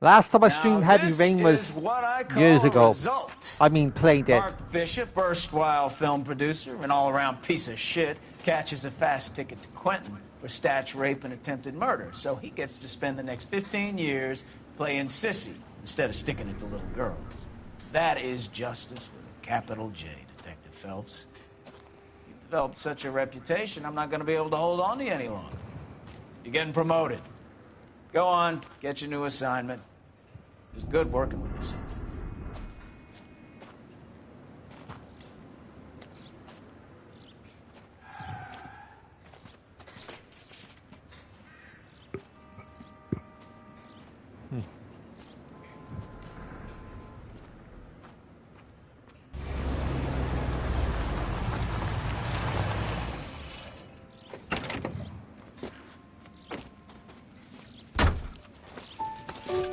Last time I streamed Heavy Rain was years ago. I mean, played it. Mark Bishop, erstwhile film producer and all-around piece of shit, catches a fast ticket to Quentin for statch rape and attempted murder. So he gets to spend the next 15 years playing sissy instead of sticking it to little girls. That is justice with a capital J, Detective Phelps. You've developed such a reputation, I'm not going to be able to hold on to you any longer. You're getting promoted. Go on, get your new assignment. It was good working with you, son.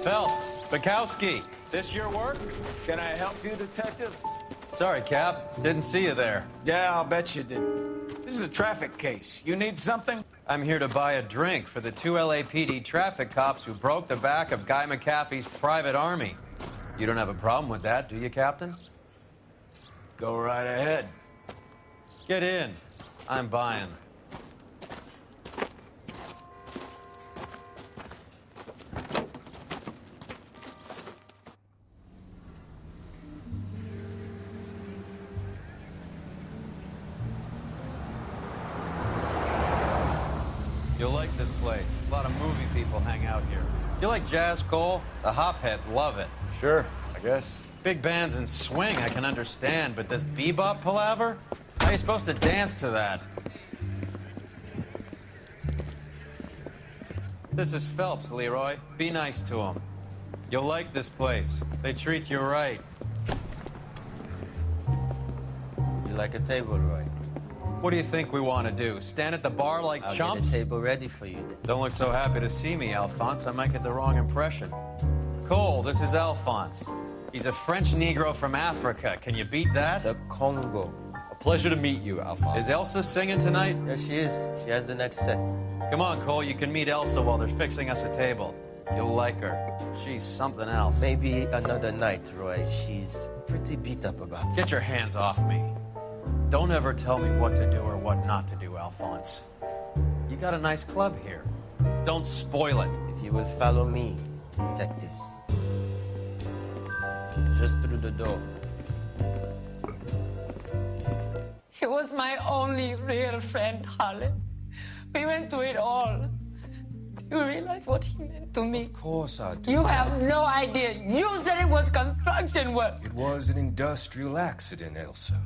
Phelps, Bukowski, this your work? Can I help you, Detective? Sorry, Cap. Didn't see you there. Yeah, I'll bet you did. This is a traffic case. You need something? I'm here to buy a drink for the 2 LAPD traffic cops who broke the back of Guy McAfee's private army. You don't have a problem with that, do you, Captain? Go right ahead. Get in. I'm buying. You'll like this place. A lot of movie people hang out here. You like jazz, Cole? The hopheads love it. Sure, I guess. Big bands and swing I can understand, but this bebop palaver? How are you supposed to dance to that? This is Phelps, Leroy. Be nice to him. You'll like this place. They treat you right. You like a table, Roy? What do you think we want to do? Stand at the bar like I'll chumps? get a table ready for you then. Don't look so happy to see me, Alphonse. I might get the wrong impression. Cole, this is Alphonse. He's a French Negro from Africa. Can you beat that? The Congo. A pleasure to meet you, Alphonse. Is Elsa singing tonight? Yes, she is. She has the next set. Come on, Cole. You can meet Elsa while they're fixing us a table. You'll like her. She's something else. Maybe another night, Roy. She's pretty beat up about it. Get your hands off me. Don't ever tell me what to do or what not to do, Alphonse. You got a nice club here. Don't spoil it. If you will follow me, detectives. Just through the door. He was my only real friend, Harlan. We went through it all. Do you realize what he meant to me? Of course I do. You have no idea. You said it was construction work. It was an industrial accident, Elsa.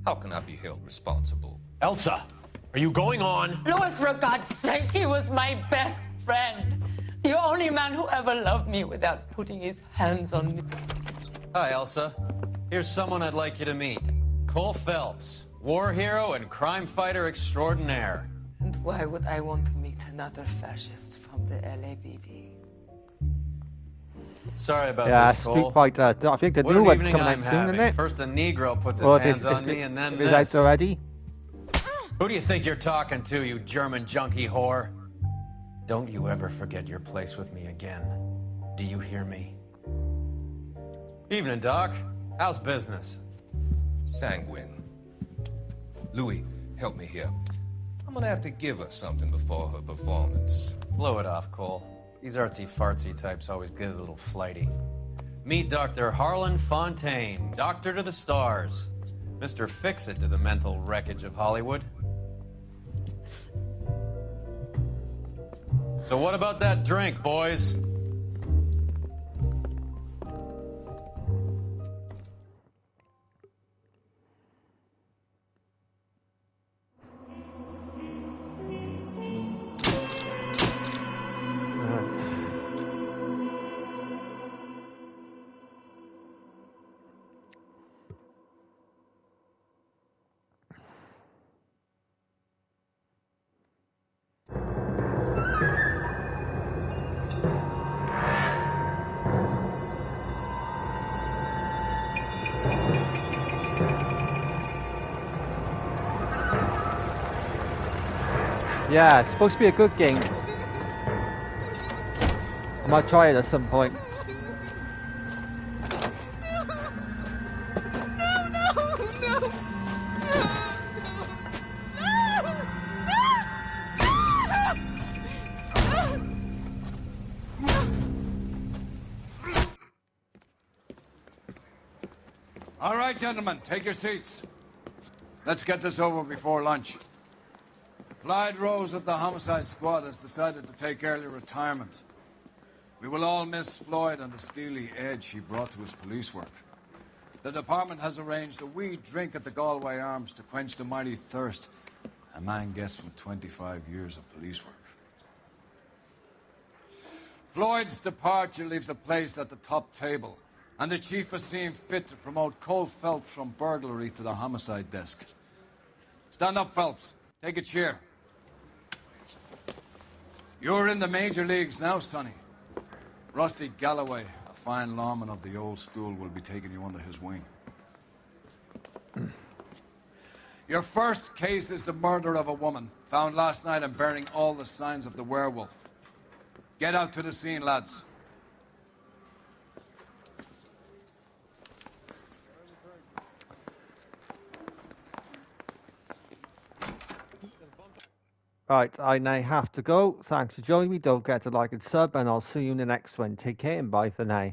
How can I be held responsible? Elsa, are you going on? Louis, for God's sake, he was my best friend. The only man who ever loved me without putting his hands on me. Hi, Elsa. Here's someone I'd like you to meet. Cole Phelps, war hero and crime fighter extraordinaire. And why would I want to meet another fascist from the LAPD? Sorry about Yeah, this, Cole. Street Fighter. I think the What new an one's evening coming I'm out soon, isn't having. it? First a Negro puts his Or hands on me, and then is it out this. already? Who do you think you're talking to, you German junkie whore? Don't you ever forget your place with me again. Do you hear me? Evening, Doc. How's business? Sanguine. Louis, help me here. I'm gonna have to give her something before her performance. Blow it off, Cole. These artsy-fartsy types always get a little flighty. Meet Dr. Harlan Fontaine, doctor to the stars. Mr. Fix-It to the mental wreckage of Hollywood. So what about that drink, boys? Yeah, it's supposed to be a good game. I might try it at some point. All right, gentlemen, take your seats. Let's get this over before lunch. Clyde Rose of the Homicide Squad has decided to take early retirement. We will all miss Floyd and the steely edge he brought to his police work. The department has arranged a wee drink at the Galway Arms to quench the mighty thirst a man gets from 25 years of police work. Floyd's departure leaves a place at the top table, and the chief has seen fit to promote Cole Phelps from burglary to the homicide desk. Stand up, Phelps. Take a chair. You're in the major leagues now, Sonny. Rusty Galloway, a fine lawman of the old school, will be taking you under his wing. Your first case is the murder of a woman, found last night and bearing all the signs of the werewolf. Get out to the scene, lads. Right, I now have to go. Thanks for joining me. Don't forget to like and sub, and I'll see you in the next one. Take care and bye for now.